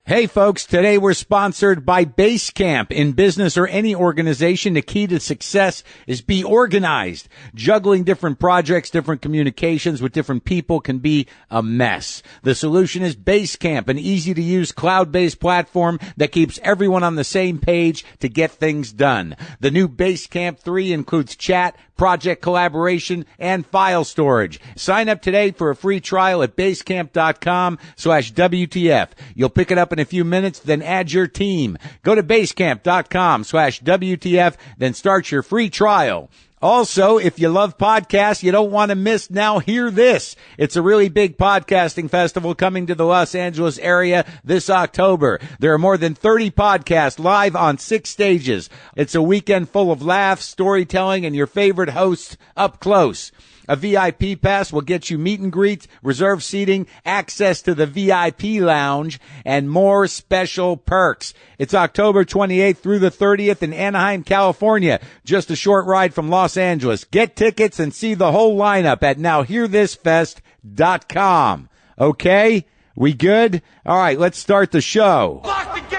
Hey folks, today we're sponsored by Basecamp. In business or any organization, the key to success is be organized. Juggling different projects, different communications with different people can be a mess. The solution is Basecamp, an easy-to-use cloud-based platform that keeps everyone on the same page to get things done. The new Basecamp 3 includes chat, project collaboration, and file storage. Sign up today for a free trial at basecamp.com/WTF. You'll pick it up in a few minutes, then add your team. Go to basecamp.com/WTF, then start your free trial. Also, if you love podcasts, you don't want to miss Now Hear This. It's a really big podcasting festival coming to the Los Angeles area this October. There are more than 30 podcasts live on 6 stages. It's a weekend full of laughs, storytelling, and your favorite hosts up close. A VIP pass will get you meet and greets, reserved seating, access to the VIP lounge, and more special perks. It's October 28th through the 30th in Anaheim, California, just a short ride from Los Angeles. Get tickets and see the whole lineup at NowHearThisFest.com. Okay? We good? All right, let's start the show. Lock the gate!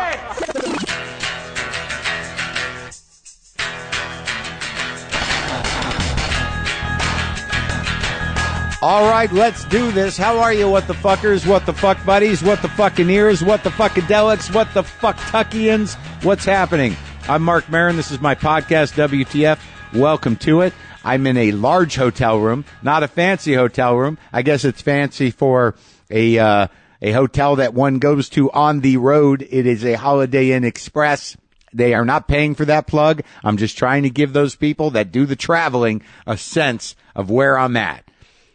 All right, let's do this. How are you, what the fuckers, what the fuck buddies, what the fucking ears, what the fuckadelics, what the fucktuckians? What's happening? I'm Marc Maron. This is my podcast, WTF. Welcome to it. I'm in a large hotel room, not a fancy hotel room. I guess it's fancy for a hotel that one goes to on the road. It is a Holiday Inn Express. They are not paying for that plug. I'm just trying to give those people that do the traveling a sense of where I'm at.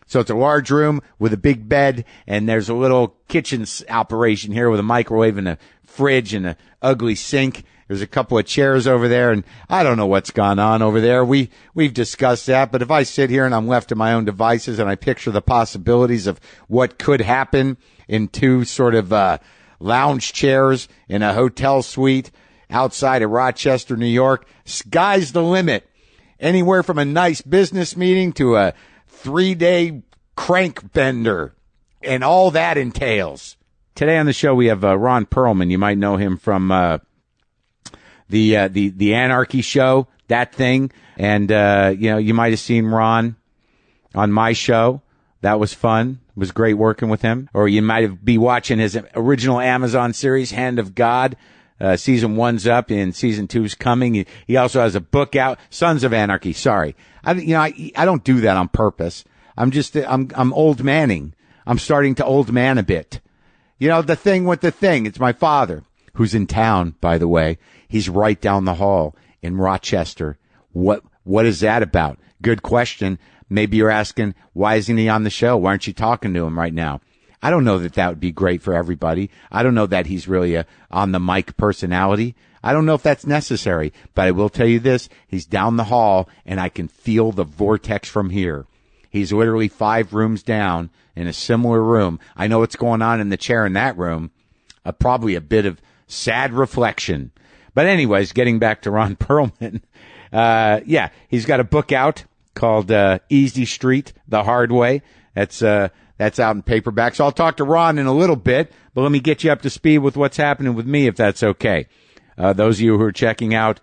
So it's a large room with a big bed, and there's a little kitchen operation here with a microwave and a fridge and an ugly sink. There's a couple of chairs over there, and I don't know what's gone on over there. We've discussed that, but if I sit here and I'm left to my own devices and I picture the possibilities of what could happen in two sort of lounge chairs in a hotel suite outside of Rochester, New York, sky's the limit. Anywhere from a nice business meeting to a 3-day crank bender, and all that entails. Today on the show we have Ron Perlman. You might know him from the Anarchy show, that thing, and you might have seen Ron on my show. That was fun. It was great working with him. Or you might be watching his original Amazon series, Hand of God. Season 1's up and season 2's coming. He also has a book out, Sons of Anarchy. Sorry. I don't do that on purpose. I'm old manning. I'm starting to old man a bit. You know, the thing with the thing. It's my father, who's in town, by the way. He's right down the hall in Rochester. What is that about? Good question. Maybe you're asking, why isn't he on the show? Why aren't you talking to him right now? I don't know that would be great for everybody. I don't know that he's really a on the mic personality. I don't know if that's necessary, but I will tell you this. He's down the hall and I can feel the vortex from here. He's literally 5 rooms down in a similar room. I know what's going on in the chair in that room. Probably a bit of sad reflection. But anyways, getting back to Ron Perlman. He's got a book out called Easy Street, The Hard Way. That's out in paperback. So I'll talk to Ron in a little bit, but let me get you up to speed with what's happening with me, if that's okay. Those of you who are checking out,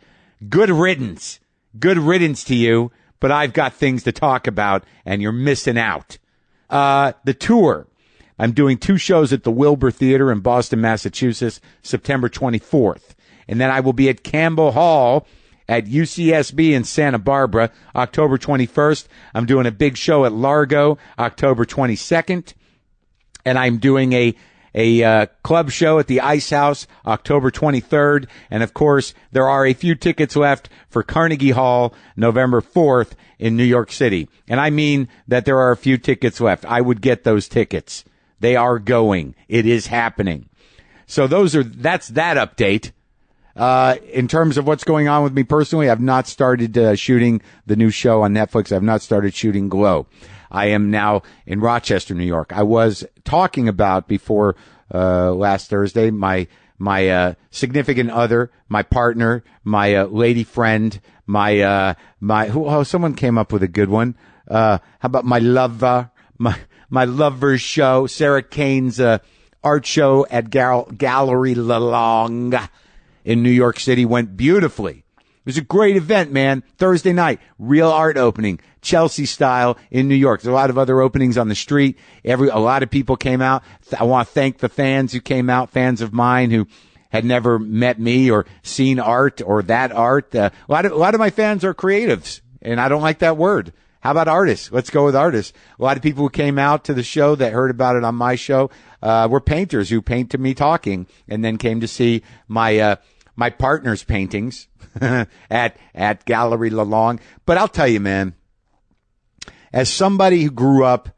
good riddance. Good riddance to you, but I've got things to talk about, and you're missing out. The tour. I'm doing 2 shows at the Wilbur Theater in Boston, Massachusetts, September 24th. And then I will be at Campbell Hall at UCSB in Santa Barbara, October 21st. I'm doing a big show at Largo, October 22nd. And I'm doing a club show at the Ice House, October 23rd. And, of course, there are a few tickets left for Carnegie Hall, November 4th in New York City. And I mean that there are a few tickets left. I would get those tickets. They are going. It is happening. So that's that update. In terms of what's going on with me personally, I've not started shooting the new show on Netflix. I've not started shooting Glow. I am now in Rochester, New York. I was talking about before last Thursday my significant other, my partner, my lady friend, someone came up with a good one. How about my lover, my lover's show, Sarah Kane's art show at Gallery Lalonde in New York City. Went beautifully. It was a great event, man. Thursday night, real art opening, Chelsea style in New York. There's a lot of other openings on the street. A lot of people came out. I want to thank the fans who came out, fans of mine who had never met me or seen art or that art. A lot of my fans are creatives, and I don't like that word. How about artists? Let's go with artists. A lot of people who came out to the show that heard about it on my show were painters who paint to me talking, and then came to see my partner's paintings at Gallery Lalonde. But I'll tell you, man, as somebody who grew up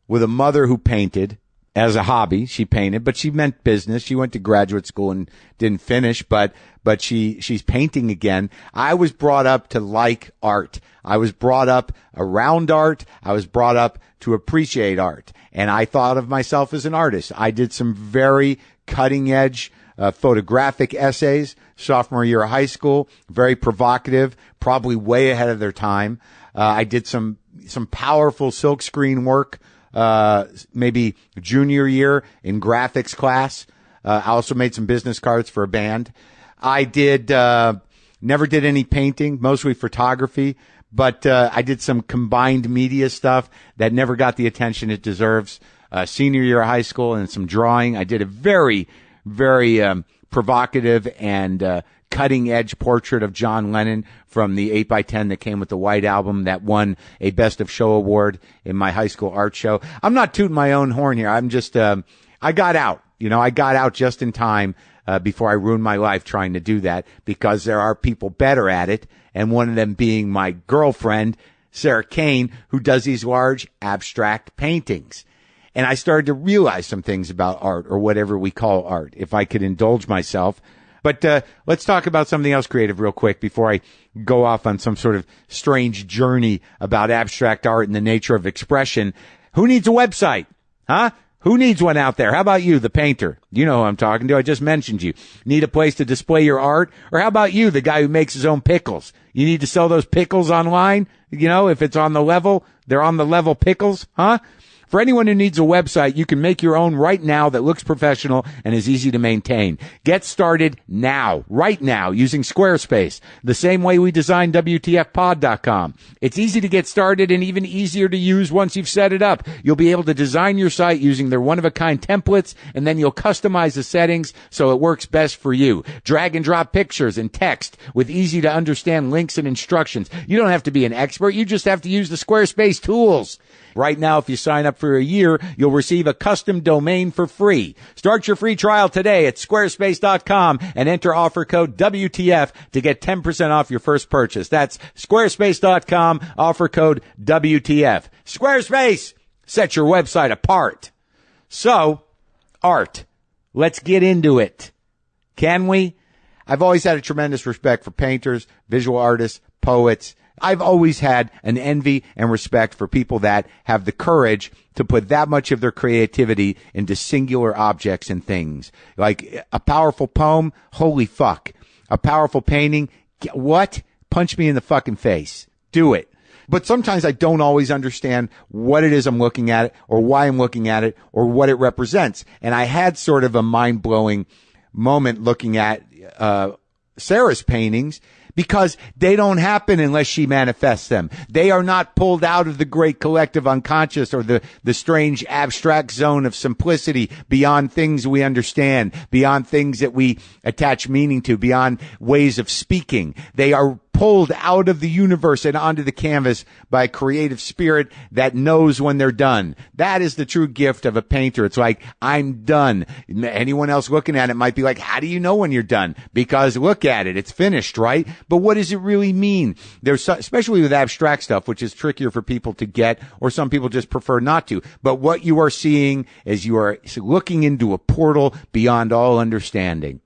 with a mother who painted as a hobby, she painted, but she meant business. She went to graduate school and didn't finish, but she's painting again. I was brought up to like art. I was brought up around art. I was brought up to appreciate art. And I thought of myself as an artist. I did some very cutting edge photographic essays sophomore year of high school, very provocative, probably way ahead of their time. I did some powerful silkscreen work, maybe junior year in graphics class. I also made some business cards for a band. I never did any painting, mostly photography, but I did some combined media stuff that never got the attention it deserves. Senior year of high school, and some drawing. I did a very, very provocative and cutting edge portrait of John Lennon from the 8x10 that came with the White Album that won a Best of Show award in my high school art show. I'm not tooting my own horn here. I'm just, I got out. I got out just in time before I ruined my life trying to do that, because there are people better at it, and one of them being my girlfriend, Sarah Kane, who does these large abstract paintings. And I started to realize some things about art, or whatever we call art, if I could indulge myself. But let's talk about something else creative real quick before I go off on some sort of strange journey about abstract art and the nature of expression. Who needs a website? Huh? Who needs one out there? How about you, the painter? You know who I'm talking to. I just mentioned you. Need a place to display your art? Or how about you, the guy who makes his own pickles? You need to sell those pickles online? If it's on the level, they're on the level pickles, huh? For anyone who needs a website, you can make your own right now that looks professional and is easy to maintain. Get started now, right now, using Squarespace, the same way we designed WTFpod.com. It's easy to get started and even easier to use once you've set it up. You'll be able to design your site using their one-of-a-kind templates, and then you'll customize the settings so it works best for you. Drag and drop pictures and text with easy-to-understand links and instructions. You don't have to be an expert. You just have to use the Squarespace tools. Right now, if you sign up for a year, you'll receive a custom domain for free. Start your free trial today at squarespace.com and enter offer code WTF to get 10% off your first purchase. That's squarespace.com, offer code WTF. Squarespace, set your website apart. So, art. Let's get into it. Can we? I've always had a tremendous respect for painters, visual artists, poets. I've always had an envy and respect for people that have the courage to put that much of their creativity into singular objects and things. Like a powerful poem, holy fuck. A powerful painting, what? Punch me in the fucking face. Do it. But sometimes I don't always understand what it is I'm looking at, or why I'm looking at it, or what it represents. And I had sort of a mind-blowing moment looking at Sarah's paintings, because they don't happen unless she manifests them. They are not pulled out of the great collective unconscious or the strange abstract zone of simplicity beyond things we understand, beyond things that we attach meaning to, beyond ways of speaking. They are pulled out of the universe and onto the canvas by a creative spirit that knows when they're done. That is the true gift of a painter. It's like, I'm done. Anyone else looking at it might be like, how do you know when you're done? Because look at it. It's finished, right? But what does it really mean? There's, especially with abstract stuff, which is trickier for people to get, or some people just prefer not to. But what you are seeing is you are looking into a portal beyond all understanding.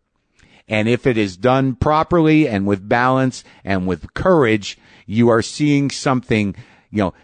And if it is done properly and with balance and with courage, you are seeing something,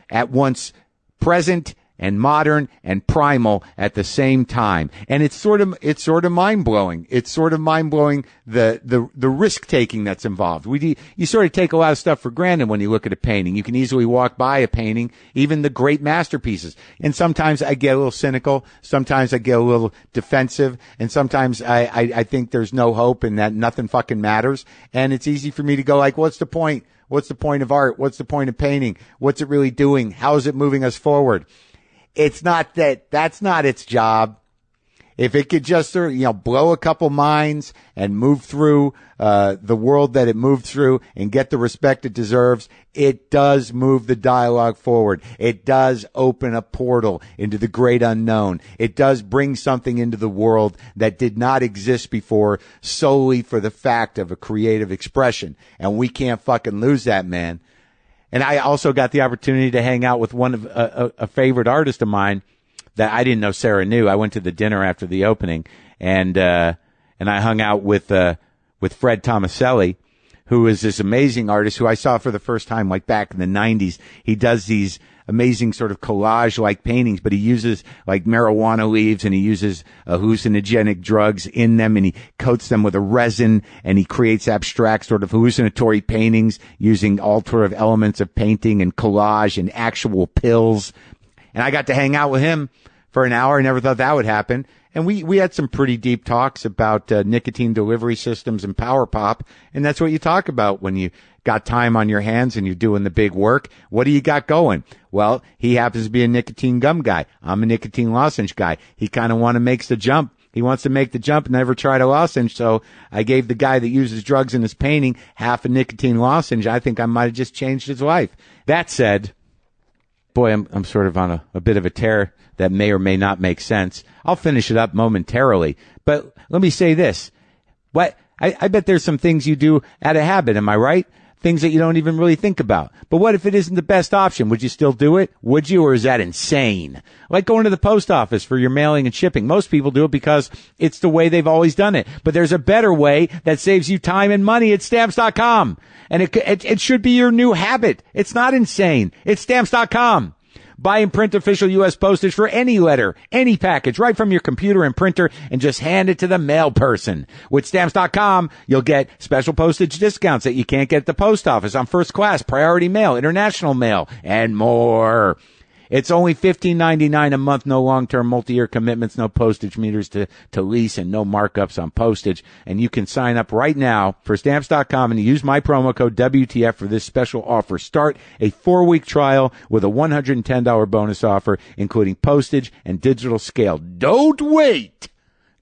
at once present and modern and primal at the same time. And it's sort of mind blowing. It's sort of mind blowing the risk taking that's involved. You sort of take a lot of stuff for granted when you look at a painting. You can easily walk by a painting, even the great masterpieces. And sometimes I get a little cynical. Sometimes I get a little defensive. And sometimes I think there's no hope and that nothing fucking matters. And it's easy for me to go like, what's the point? What's the point of art? What's the point of painting? What's it really doing? How is it moving us forward? It's not that's not its job. If it could just sort of, blow a couple minds and move through the world that it moved through and get the respect it deserves, it does move the dialogue forward. It does open a portal into the great unknown. It does bring something into the world that did not exist before solely for the fact of a creative expression. And we can't fucking lose that, man. And I also got the opportunity to hang out with one of a favorite artist of mine that I didn't know Sarah knew. I went to the dinner after the opening, and I hung out with Fred Tomaselli, who is this amazing artist who I saw for the first time like back in the 90s. He does these amazing sort of collage-like paintings, but he uses like marijuana leaves and he uses hallucinogenic drugs in them and he coats them with a resin and he creates abstract sort of hallucinatory paintings using all sort of elements of painting and collage and actual pills. And I got to hang out with him for an hour. I never thought that would happen. And we had some pretty deep talks about nicotine delivery systems and power pop. And that's what you talk about when you got time on your hands and you're doing the big work. What do you got going? Well, he happens to be a nicotine gum guy. I'm a nicotine lozenge guy. He kind of makes the jump. He wants to make the jump and never tried a lozenge. So I gave the guy that uses drugs in his painting half a nicotine lozenge. I think I might have just changed his life. That said, boy, I'm sort of on a bit of a tear that may or may not make sense. I'll finish it up momentarily. But let me say this. I bet there's some things you do out of habit. Am I right? Things that you don't even really think about. But what if it isn't the best option? Would you still do it? Would you, or is that insane? Like going to the post office for your mailing and shipping. Most people do it because it's the way they've always done it. But there's a better way that saves you time and money at Stamps.com. And it should be your new habit. It's not insane. It's Stamps.com. Buy and print official U.S. postage for any letter, any package, right from your computer and printer, and just hand it to the mail person. With Stamps.com, you'll get special postage discounts that you can't get at the post office on first class, priority mail, international mail, and more. It's only $15.99 a month, no long-term multi-year commitments, no postage meters to lease, and no markups on postage. And you can sign up right now for Stamps.com and use my promo code WTF for this special offer. Start a 4-week trial with a $110 bonus offer, including postage and digital scale. Don't wait!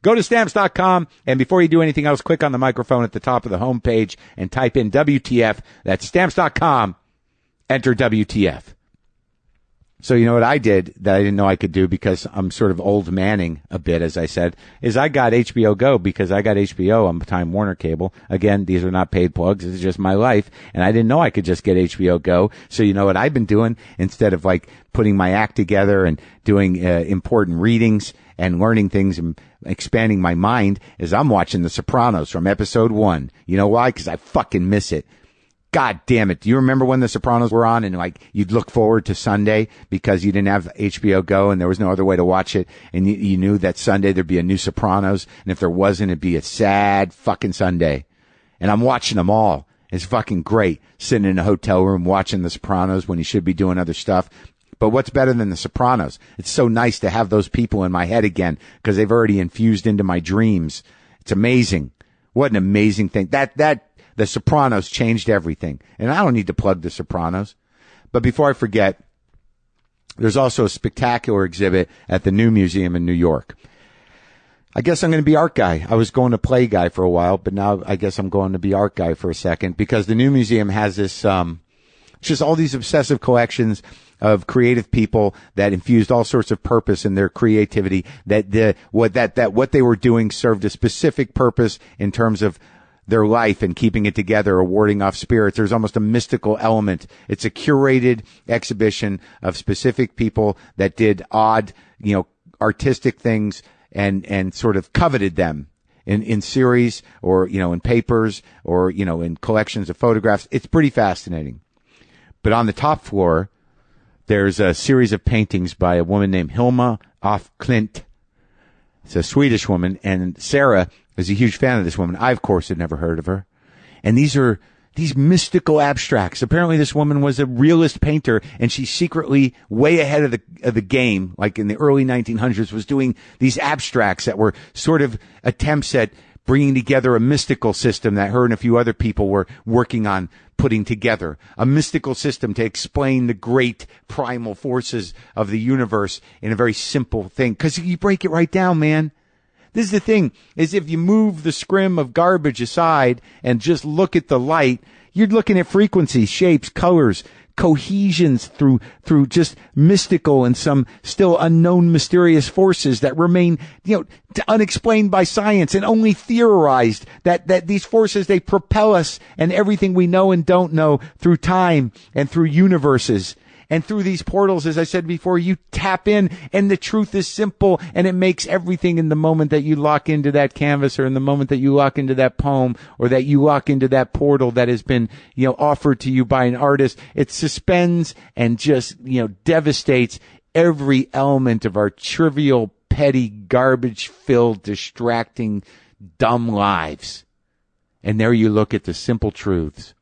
Go to Stamps.com, and before you do anything else, click on the microphone at the top of the homepage and type in WTF. That's Stamps.com. Enter WTF. So you know what I did that I didn't know I could do because I'm sort of old manning a bit, as I said, is I got HBO Go because I got HBO on Time Warner Cable. Again, these are not paid plugs. This is just my life. And I didn't know I could just get HBO Go. So you know what I've been doing instead of like putting my act together and doing important readings and learning things and expanding my mind is I'm watching The Sopranos from episode 1. You know why? Because I fucking miss it. God damn it. Do you remember when The Sopranos were on and like you'd look forward to Sunday because you didn't have HBO Go and there was no other way to watch it and you knew that Sunday there'd be a new Sopranos and if there wasn't it'd be a sad fucking Sunday. And I'm watching them all. It's fucking great sitting in a hotel room watching The Sopranos when you should be doing other stuff. But what's better than The Sopranos? It's so nice to have those people in my head again because they've already infused into my dreams. It's amazing. What an amazing thing. The Sopranos changed everything. And I don't need to plug The Sopranos. But before I forget, there's also a spectacular exhibit at the New Museum in New York. I guess I'm going to be art guy. I was going to play guy for a while, but now I guess I'm going to be art guy for a second because the New Museum has this, just all these obsessive collections of creative people that infused all sorts of purpose in their creativity, what they were doing served a specific purpose in terms of their life and keeping it together or warding off spirits. There's almost a mystical element. It's a curated exhibition of specific people that did odd, artistic things and sort of coveted them in series or, in papers or, in collections of photographs. It's pretty fascinating. But on the top floor, there's a series of paintings by a woman named Hilma af Klint. It's a Swedish woman, and Sarah is a huge fan of this woman. I, of course, had never heard of her. And these are these mystical abstracts. Apparently this woman was a realist painter, and she secretly, way ahead of the game, like in the early 1900s, was doing these abstracts that were sort of attempts at bringing together a mystical system that her and a few other people were working on putting together. A mystical system to explain the great primal forces of the universe in a very simple thing. Because you break it right down, man. This is the thing, is if you move the scrim of garbage aside and just look at the light, you're looking at frequencies, shapes, colors, cohesions through just mystical and some still unknown mysterious forces that remain, unexplained by science and only theorized, that these forces, they propel us and everything we know and don't know through time and through universes. And through these portals, as I said before, you tap in, and the truth is simple, and it makes everything in the moment that you lock into that canvas, or in the moment that you lock into that poem, or that you lock into that portal that has been, offered to you by an artist. It suspends and just, devastates every element of our trivial, petty, garbage-filled, distracting, dumb lives. And there you look at the simple truths.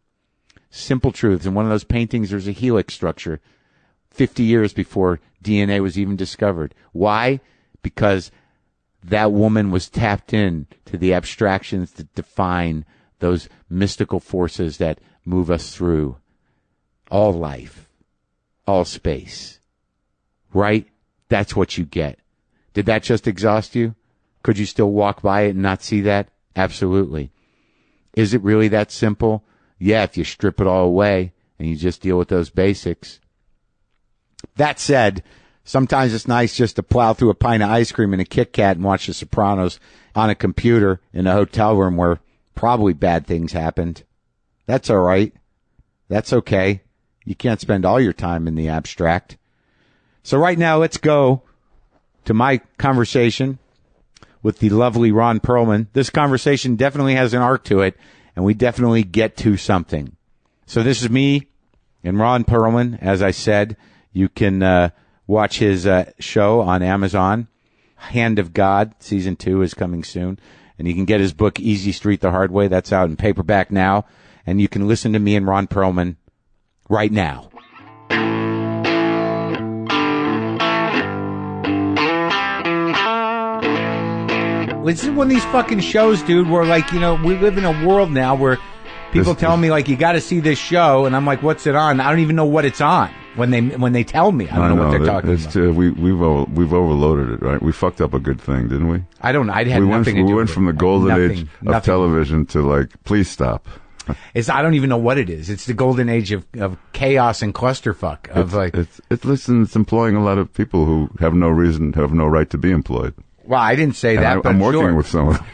Simple truths. In one of those paintings, there's a helix structure 50 years before DNA was even discovered. Why? Because that woman was tapped in to the abstractions that define those mystical forces that move us through all life, all space. Right? That's what you get. Did that just exhaust you? Could you still walk by it and not see that? Absolutely. Is it really that simple? Yeah, if you strip it all away and you just deal with those basics. That said, sometimes it's nice just to plow through a pint of ice cream and a Kit Kat and watch The Sopranos on a computer in a hotel room where probably bad things happened. That's all right. That's okay. You can't spend all your time in the abstract. So right now, let's go to my conversation with the lovely Ron Perlman. This conversation definitely has an arc to it, and we definitely get to something. So this is me and Ron Perlman. As I said, you can watch his show on Amazon. Hand of God, Season 2 is coming soon. And you can get his book, Easy Street the Hard Way. That's out in paperback now. And you can listen to me and Ron Perlman right now. This is one of these fucking shows, dude, where, we live in a world now where people tell me, you got to see this show, and I'm like, what's it on? I don't even know what it's on when they tell me. I don't know what they're talking about. We've overloaded it, right? We fucked up a good thing, didn't we? I don't know. I had nothing to do with it. We went from the golden age of television to, please stop. I don't even know what it is. It's the golden age of chaos and clusterfuck. It's employing a lot of people who have no right to be employed. Well, I didn't say that, but I'm working with some of them.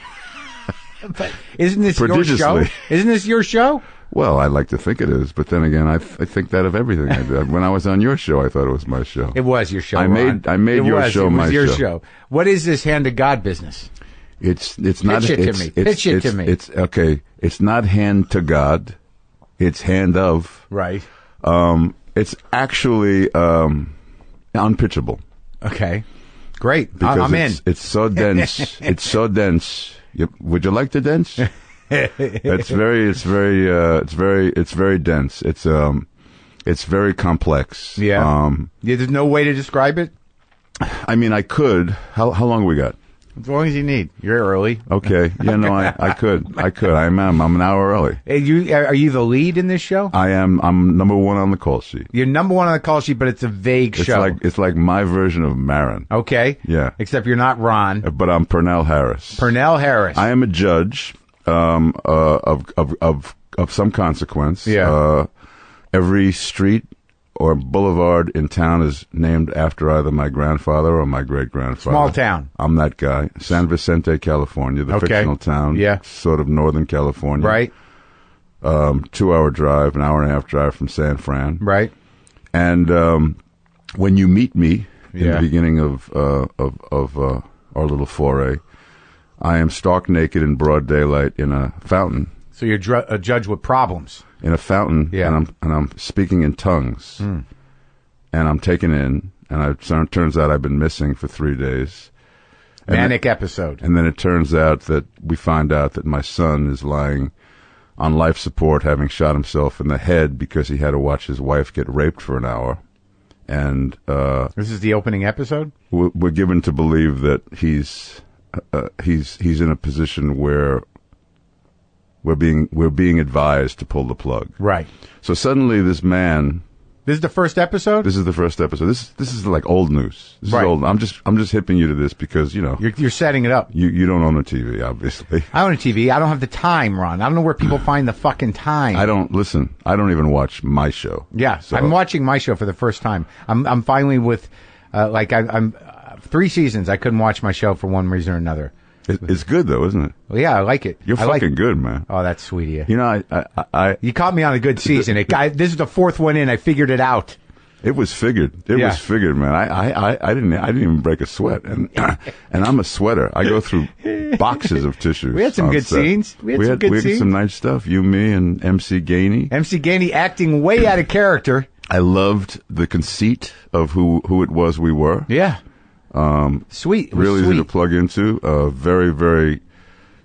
But isn't this your show? Isn't this your show? Well, I like to think it is, but then again, I think that of everything I did. When I was on your show, I thought it was my show. It was your show. I made your show my show. It was your show. What is this hand of God business? It's not. Pitch it to me. It's okay. It's not hand to God. It's hand of. Right. It's actually unpitchable. Okay. Great. Because I'm in. It's so dense. It's so dense. Would you like the dense? It's very dense. It's very complex. Yeah. There's no way to describe it? I mean, I could. How long we got? As long as you need. You're early. Okay. Yeah, no, I could. I'm an hour early. Hey, are you the lead in this show? I am. I'm number one on the call sheet. You're number one on the call sheet, but it's a vague show. It's like my version of Maron. Okay. Yeah. Except you're not Ron. But I'm Pernell Harris. Pernell Harris. I am a judge of some consequence. Yeah. Every street or boulevard in town is named after either my grandfather or my great-grandfather. Small town. I'm that guy. San Vicente, California, the fictional town. Yeah. Sort of northern California. Right. 2-hour drive, an hour and a half drive from San Fran. Right. And when you meet me in the beginning of our little foray, I am stark naked in broad daylight in a fountain. So you're a judge with problems. In a fountain, yeah. and I'm speaking in tongues. and I'm taken in, and it turns out I've been missing for 3 days. Manic episode. And then it turns out that we find out that my son is lying on life support, having shot himself in the head because he had to watch his wife get raped for an hour. And this is the opening episode? We're given to believe that he's in a position where we're being advised to pull the plug. Right. So suddenly this man. This is the first episode? This is the first episode. This is like old news. This right. is old. I'm just hipping you to this because, you know. You're setting it up. You don't own a TV, obviously. I own a TV. I don't have the time, Ron. I don't know where people find the fucking time. I don't even watch my show. Yeah. So. I'm watching my show for the first time. I'm finally with, I'm 3 seasons. I couldn't watch my show for one reason or another. It's good though, isn't it? Well, yeah, I like it. You're fucking good, man. Oh, that's sweet of you. You know, I you caught me on a good season. This is the fourth one in. I figured it out. It was figured. It was figured, man. I didn't even break a sweat, and I'm a sweater. I go through boxes of tissues. We had some good scenes. We had some nice stuff. You, me, and MC Gainey. MC Gainey acting way out of character. I loved the conceit of who it was we were. Yeah. Sweet. Really sweet. easy to plug into. Very, very.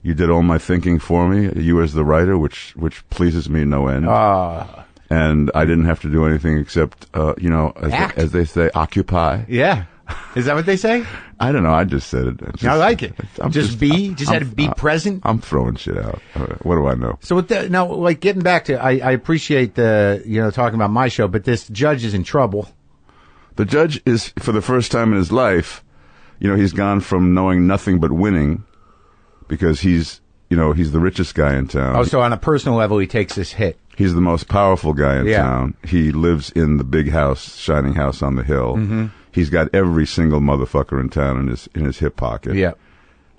You did all my thinking for me. You as the writer, which pleases me no end. And I didn't have to do anything except, as they say, occupy. Yeah. Is that what they say? I don't know. I just said it. I like it. Just had to be present. I'm throwing shit out. What do I know? So now, like getting back to, I appreciate talking about my show, but this judge is in trouble. The judge is, for the first time in his life, he's gone from knowing nothing but winning because he's the richest guy in town. Oh, so on a personal level, he takes this hit. He's the most powerful guy in town. He lives in the big house, shining house on the hill. Mm-hmm. He's got every single motherfucker in town in his hip pocket. Yeah.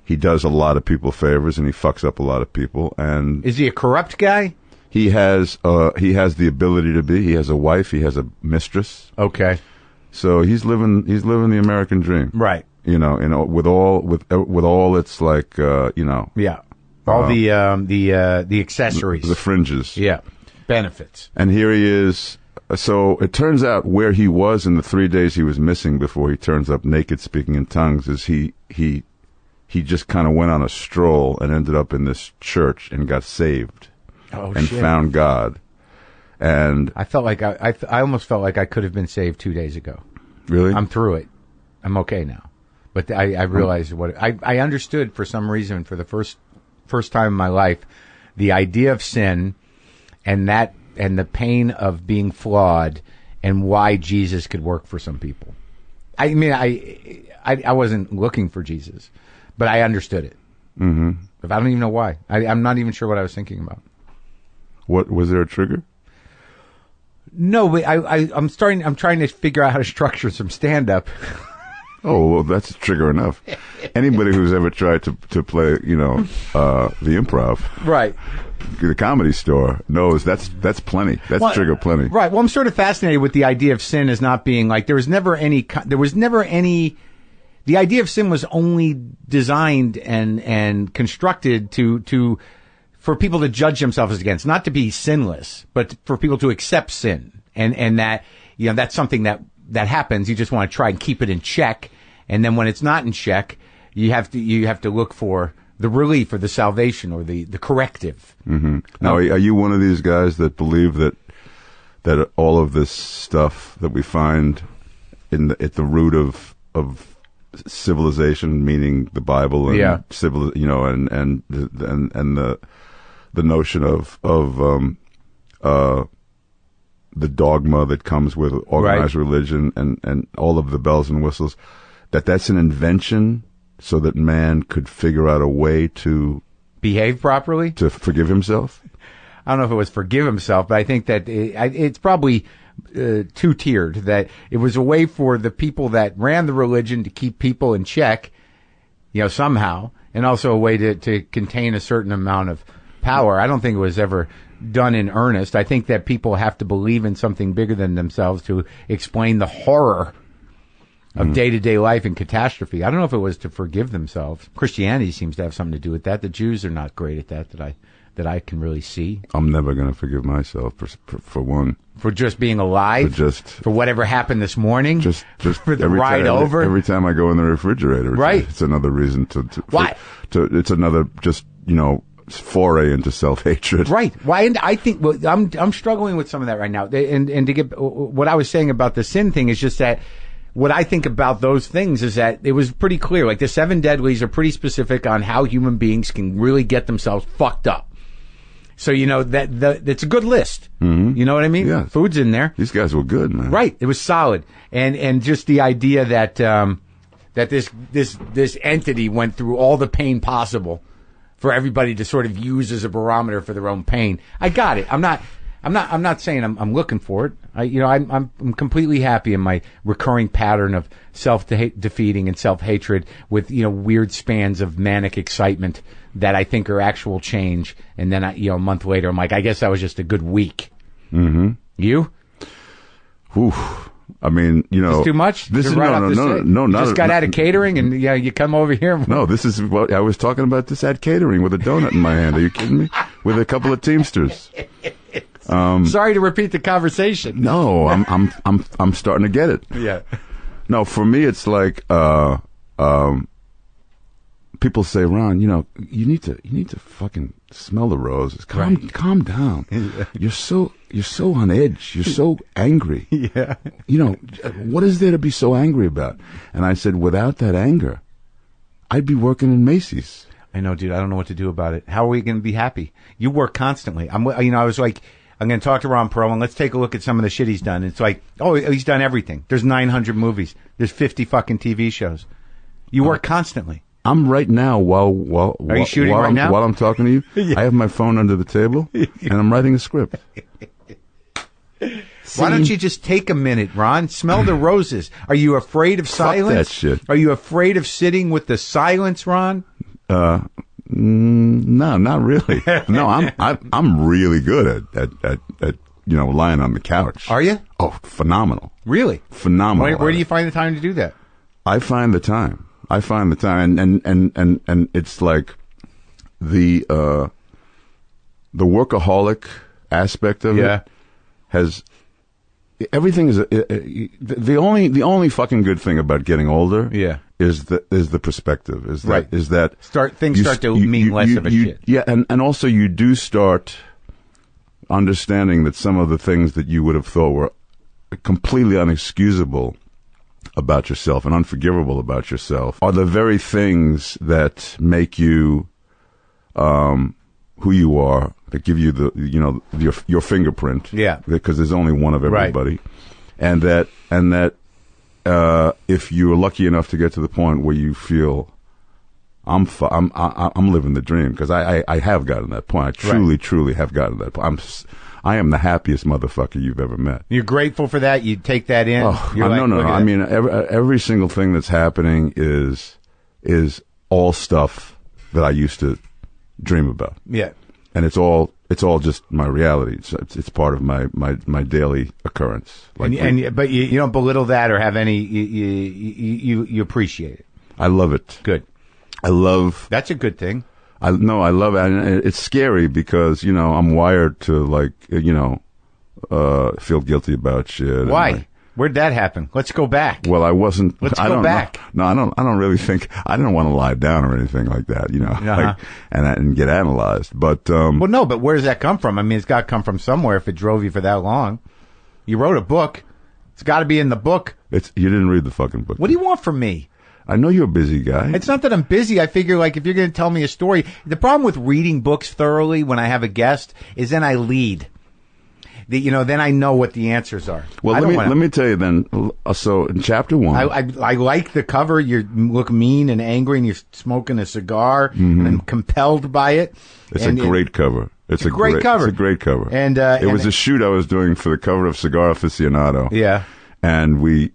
He does a lot of people favors and he fucks up a lot of people. And is he a corrupt guy? He has the ability to be. He has a wife. He has a mistress. Okay. So he's living the American dream. Right. With all its like Yeah. All the accessories. The fringes. Yeah. Benefits. And here he is. So it turns out where he was in the 3 days he was missing before he turns up naked speaking in tongues is he just kind of went on a stroll and ended up in this church and got saved. Oh, and shit. Found God. And I felt like I almost felt like I could have been saved 2 days ago. Really? I'm through it. I'm okay now. But I realized I understood for some reason for the first time in my life the idea of sin and the pain of being flawed and why Jesus could work for some people. I mean, I wasn't looking for Jesus, but I understood it. Mm-hmm. But I don't even know why. I'm not even sure what I was thinking about. What was there a trigger? No, but I'm trying to figure out how to structure some stand-up. Oh, well, that's trigger enough. Anybody who's ever tried to play, the improv, right, the Comedy Store, knows that's plenty. That's trigger plenty. Right. Well, I'm sort of fascinated with the idea of sin as not being like there was never any. The idea of sin was only designed and constructed for people to judge themselves against, not to be sinless, but for people to accept sin, and that that's something that happens. You just want to try and keep it in check, and then when it's not in check, you have to look for the relief or the salvation or the corrective. Mm-hmm. Now, are you one of these guys that believe that all of this stuff that we find at the root of civilization, meaning the Bible and and the notion of the dogma that comes with organized religion and all of the bells and whistles, that's an invention so that man could figure out a way to behave properly, to forgive himself? I don't know if it was forgive himself, but I think that it's probably two-tiered, that it was a way for the people that ran the religion to keep people in check, somehow, and also a way to contain a certain amount of power. I don't think it was ever done in earnest. I think that people have to believe in something bigger than themselves to explain the horror of day-to-day life and catastrophe. I don't know if it was to forgive themselves. Christianity seems to have something to do with that. The Jews are not great at that I that I can really see. I'm never going to forgive myself for one. For just being alive? For whatever happened this morning? Just for the ride over? Every time I go in the refrigerator. Right. It's another reason Why? It's another just, foray into self-hatred. Right. Why? And I think I'm struggling with some of that right now. And to get what I was saying about the sin thing is just that what I think about those things is that it was pretty clear. Like the 7 deadlies are pretty specific on how human beings can really get themselves fucked up. So, that's a good list. Mm-hmm. You know what I mean? Yeah. Food's in there. These guys were good, man. Right. It was solid. And just the idea that this entity went through all the pain possible for everybody to sort of use as a barometer for their own pain. I got it. I'm not saying I'm looking for it. I'm completely happy in my recurring pattern of self-defeating and self-hatred with, weird spans of manic excitement that I think are actual change. And then a month later, I'm like, I guess that was just a good week. Mm-hmm. You? Whew. I mean, It's too much? This is no, not. Just got out of catering and you come over here. No, this is what I was talking about. This at catering with a donut in my hand. Are you kidding me? With a couple of Teamsters. Sorry to repeat the conversation. No, I'm starting to get it. Yeah. No, for me, it's like people say, Ron, you need to fucking smell the roses. Calm down. Yeah. You're so on edge. You're so angry. Yeah. What is there to be so angry about? And I said, without that anger, I'd be working in Macy's. I know, dude. I don't know what to do about it. How are we going to be happy? You work constantly. I was like, I'm going to talk to Ron Perlman. Let's take a look at some of the shit he's done. It's like, oh, he's done everything. There's 900 movies. There's 50 fucking TV shows. You work constly. I'm right now while are you shooting right now? While I'm talking to you, yeah. I have my phone under the table and I'm writing a script. Why don't you just take a minute, Ron? Smell the roses. Are you afraid of silence? Fuck that shit. Are you afraid of sitting with the silence, Ron? No, not really. No, I'm really good at lying on the couch. Are you? Oh, phenomenal. Really? Phenomenal. Where do you find the time to do that? I find the time, and it's like the workaholic aspect of it has everything is the only fucking good thing about getting older. Yeah. Is the perspective is that things start to mean less of a shit. Yeah, and also you do start understanding that some of the things that you would have thought were completely unexcusable about yourself and unforgivable about yourself are the very things that make you who you are, that give you your fingerprint. Yeah, because there's only one of everybody, and that if you're lucky enough to get to the point where you feel I'm living the dream, because I have gotten that point. I truly have gotten that point. I am the happiest motherfucker you've ever met. You're grateful for that? You take that in? Oh, no. I mean, every single thing that's happening is all stuff that I used to dream about. Yeah. And it's all just my reality. It's part of my daily occurrence. But you don't belittle that or have any. You appreciate it. I love it. Good. That's a good thing. I love it. And it's scary because I'm wired to feel guilty about shit. Why? Where'd that happen? Let's go back. Well, I wasn't. Let's go back. No, I don't really think. I didn't want to lie down or anything like that. And get analyzed. But well, no. But where does that come from? I mean, it's got to come from somewhere. If it drove you for that long, you wrote a book. It's got to be in the book. You didn't read the fucking book. What do you want from me? I know you're a busy guy. It's not that I'm busy. I figure, like, if you're going to tell me a story, the problem with reading books thoroughly when I have a guest is then I lead. Then I know what the answers are. Well, let me tell you then. So in chapter 1, I like the cover. You look mean and angry, and you're smoking a cigar, and I'm compelled by it. It's a great cover. It's a great cover. It's a great cover. And it was a shoot I was doing for the cover of Cigar Aficionado. Yeah. And we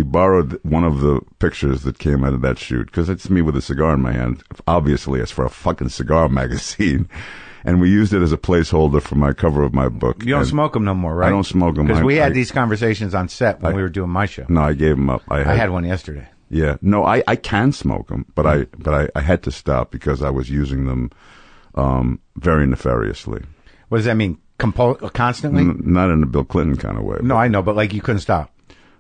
borrowed one of the pictures that came out of that shoot, because it's me with a cigar in my hand. Obviously, it's for a fucking cigar magazine. And we used it as a placeholder for my cover of my book. You don't smoke them no more, right? I don't smoke them. Because we had these conversations on set when we were doing my show. No, I gave them up. I had one yesterday. Yeah. No, I can smoke them, but I had to stop because I was using them very nefariously. What does that mean? Constantly? Not in the Bill Clinton kind of way. No, I know, but like you couldn't stop.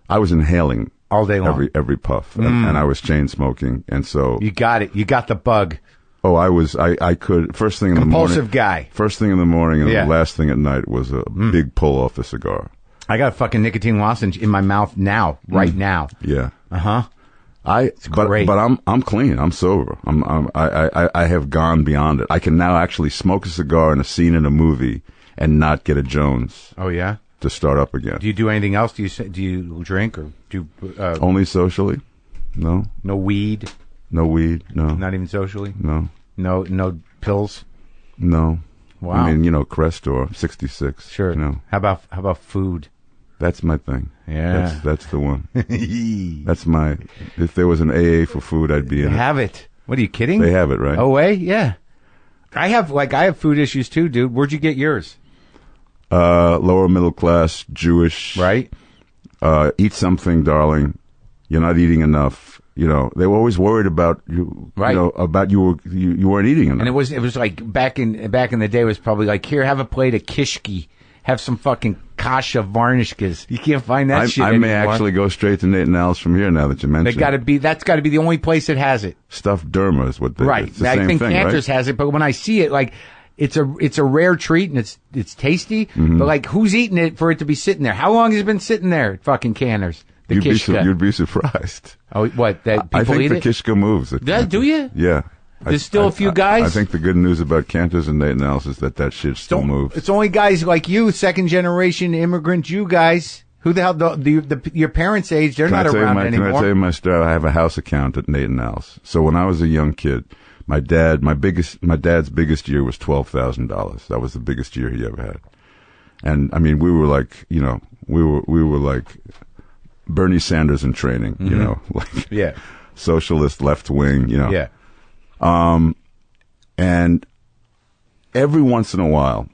I was inhaling all day long, every puff, and I was chain smoking, and so you got it. You got the bug. Oh, I could first thing in the morning. Compulsive guy. First thing in the morning and the last thing at night was a big pull off a cigar. I got a fucking nicotine lozenge in my mouth now, right now. Yeah. Uh-huh. But I'm clean. I'm sober. I have gone beyond it. I can now actually smoke a cigar in a scene in a movie and not get a Jones. Oh yeah. To start up again. Do you do anything else? Do you drink or do only socially? No. No weed. No weed. No. Not even socially. No. No pills. No. Wow. I mean, Crestor 66. Sure. How about food? That's my thing. Yeah. That's the one. That's my. If there was an AA for food, I'd be in it. They have it. What are you kidding? They have it, right? OA? Yeah. I have food issues too, dude. Where'd you get yours? Lower middle class, Jewish. Right. Eat something, darling. You're not eating enough. They were always worried about you. Right. About you weren't eating enough. And it was like back in the day. It was probably like, here, have a plate of kishki. Have some fucking kasha varnishkas. You can't find that shit anymore. I may actually go straight to Nate and Al's from here now that you mentioned it. That's got to be the only place that has it. Stuffed Derma is what they right. It's the I same think thing, Cantor's right? has it, but when I see it, like it's a rare treat and it's tasty. Mm-hmm. But like, who's eating it for it to be sitting there? How long has it been sitting there? Fucking Cantor's. The kishka. You'd be surprised. Oh, what? That people I think eat the it? kishka moves. Do you? Yeah. There's still a few guys. I think the good news about Cantor's and Nate and Al's is that shit still moves. It's only guys like you, second generation immigrant Jew guys. Who the hell? Your parents' age, they're not around anymore. Can I tell you my story? I have a house account at Nate and Al's. So when I was a young kid, my dad's biggest year was $12,000. That was the biggest year he ever had. And I mean, we were like, we were like Bernie Sanders in training, like socialist left wing, Yeah. And every once in a while,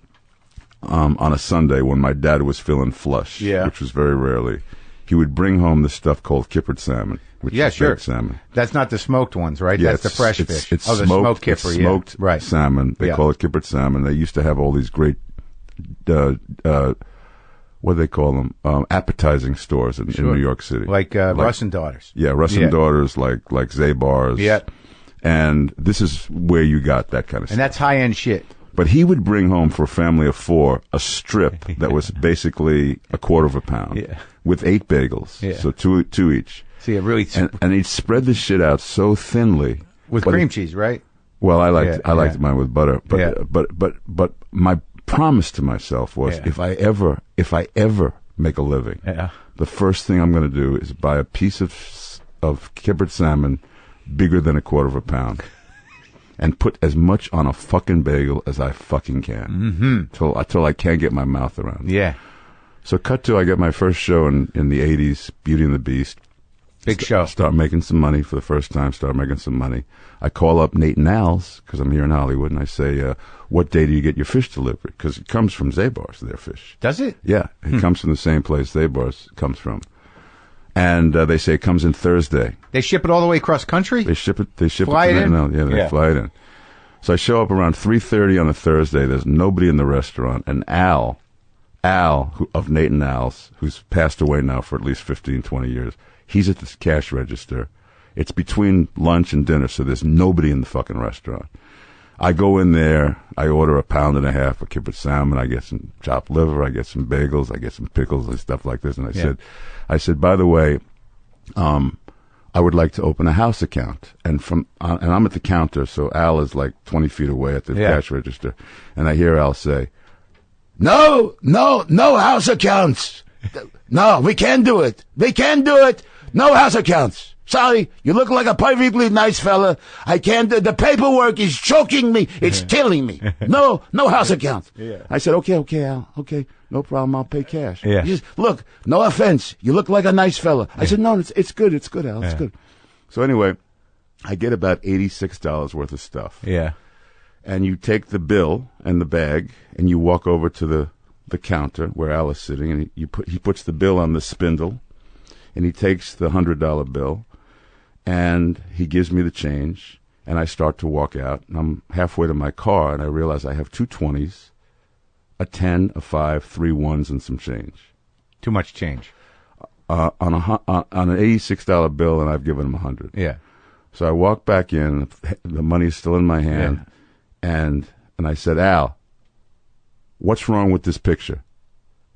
on a Sunday when my dad was feeling flush, which was very rarely, he would bring home this stuff called kippered salmon, which is baked salmon. That's not the smoked ones, right? Yeah, that's the fresh fish. It's the smoked kipper, smoked salmon. They call it kippered salmon. They used to have all these great, what do they call them? Appetizing stores in New York City. Like Russ and Daughters. Yeah, Russ and Daughters, like Zabar's. Yeah. And this is where you got that kind of stuff. And that's high-end shit. But he would bring home for a family of 4 a strip that was basically a quarter of a pound with 8 bagels, so two each. See, it really and he'd spread the shit out so thinly with cream cheese, right? Well, I liked mine with butter, but my promise to myself was if I ever make a living, the first thing I'm going to do is buy a piece of kippered salmon bigger than a quarter of a pound. And put as much on a fucking bagel as I fucking can. Till I can't get my mouth around it. Yeah. So cut to, I get my first show in the 80s, Beauty and the Beast. Big show. Start making some money for the first time, I call up Nate and Al's, because I'm here in Hollywood, and I say, what day do you get your fish delivered? Because it comes from Zabar's, their fish. Does it? Yeah. It comes from the same place Zabar's comes from. And they say it comes in Thursday. They ship it all the way across country? They ship it. They fly it in? No, they fly it in. So I show up around 3:30 on a Thursday. There's nobody in the restaurant. And Al, of Nate and Al's, who's passed away now for at least 15, 20 years, he's at the cash register. It's between lunch and dinner, so there's nobody in the fucking restaurant. I go in there, I order 1.5 pounds of kippered salmon, I get some chopped liver, I get some bagels, I get some pickles and stuff like this. And I said, by the way, I would like to open a house account. And and I'm at the counter, so Al is like 20 feet away at the cash register. And I hear Al say, no house accounts. No, we can't do it. No house accounts. Sorry, you look like a perfectly nice fella. I can't, the paperwork is choking me. It's killing me. No house accounts. Yeah. I said, okay, Al. Okay, no problem. I'll pay cash. Yeah. He says, look, no offense. You look like a nice fella. I said, no, it's good, Al. It's good. So anyway, I get about $86 worth of stuff. Yeah. And you take the bill and the bag and you walk over to the counter where Al is sitting, and he puts the bill on the spindle, and he takes the $100 bill. And he gives me the change, And I start to walk out, and I'm halfway to my car, and I realize I have 2 20s, a 10, a 5, 3 ones, and some change. Too much change. On an $86 bill, and I've given him 100. Yeah. So I walk back in, the money's still in my hand, and I said, Al, what's wrong with this picture?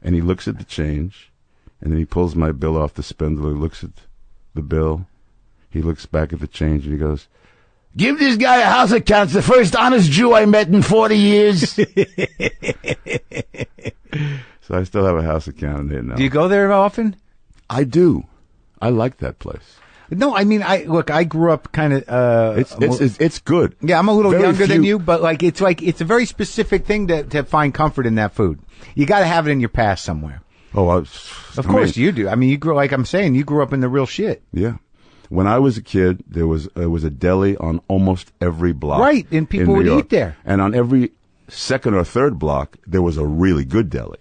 And he looks at the change, and then he pulls my bill off the spindle, he looks at the bill, he looks back at the change, and he goes, give this guy a house account. It's the first honest Jew I met in 40 years. So I still have a house account in there now. Do you go there often? I do. I like that place. No, I mean, I grew up kind of. It's good. Yeah, I'm a little Very younger few- than you, but it's a very specific thing to find comfort in that food. You got to have it in your past somewhere. Oh, Of course you do. I mean, you grew, like I'm saying, you grew up in the real shit. Yeah. When I was a kid, there was a deli on almost every block. Right, and people in would New York. eat there. And on every second or third block, there was a really good deli.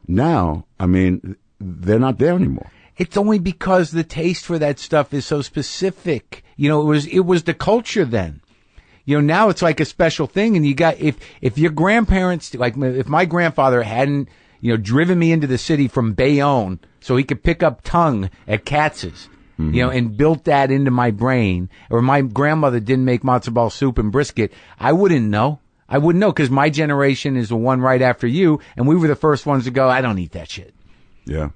Now, I mean, they're not there anymore. It's only because the taste for that stuff is so specific. You know, it was the culture then. You know, now it's like a special thing, and you got if your grandparents, like if my grandfather hadn't, driven me into the city from Bayonne so he could pick up tongue at Katz's, and built that into my brain, or my grandmother didn't make matzo ball soup and brisket, I wouldn't know. I wouldn't know, because my generation is the one right after you, and we were the first ones to go, I don't eat that shit. Yeah.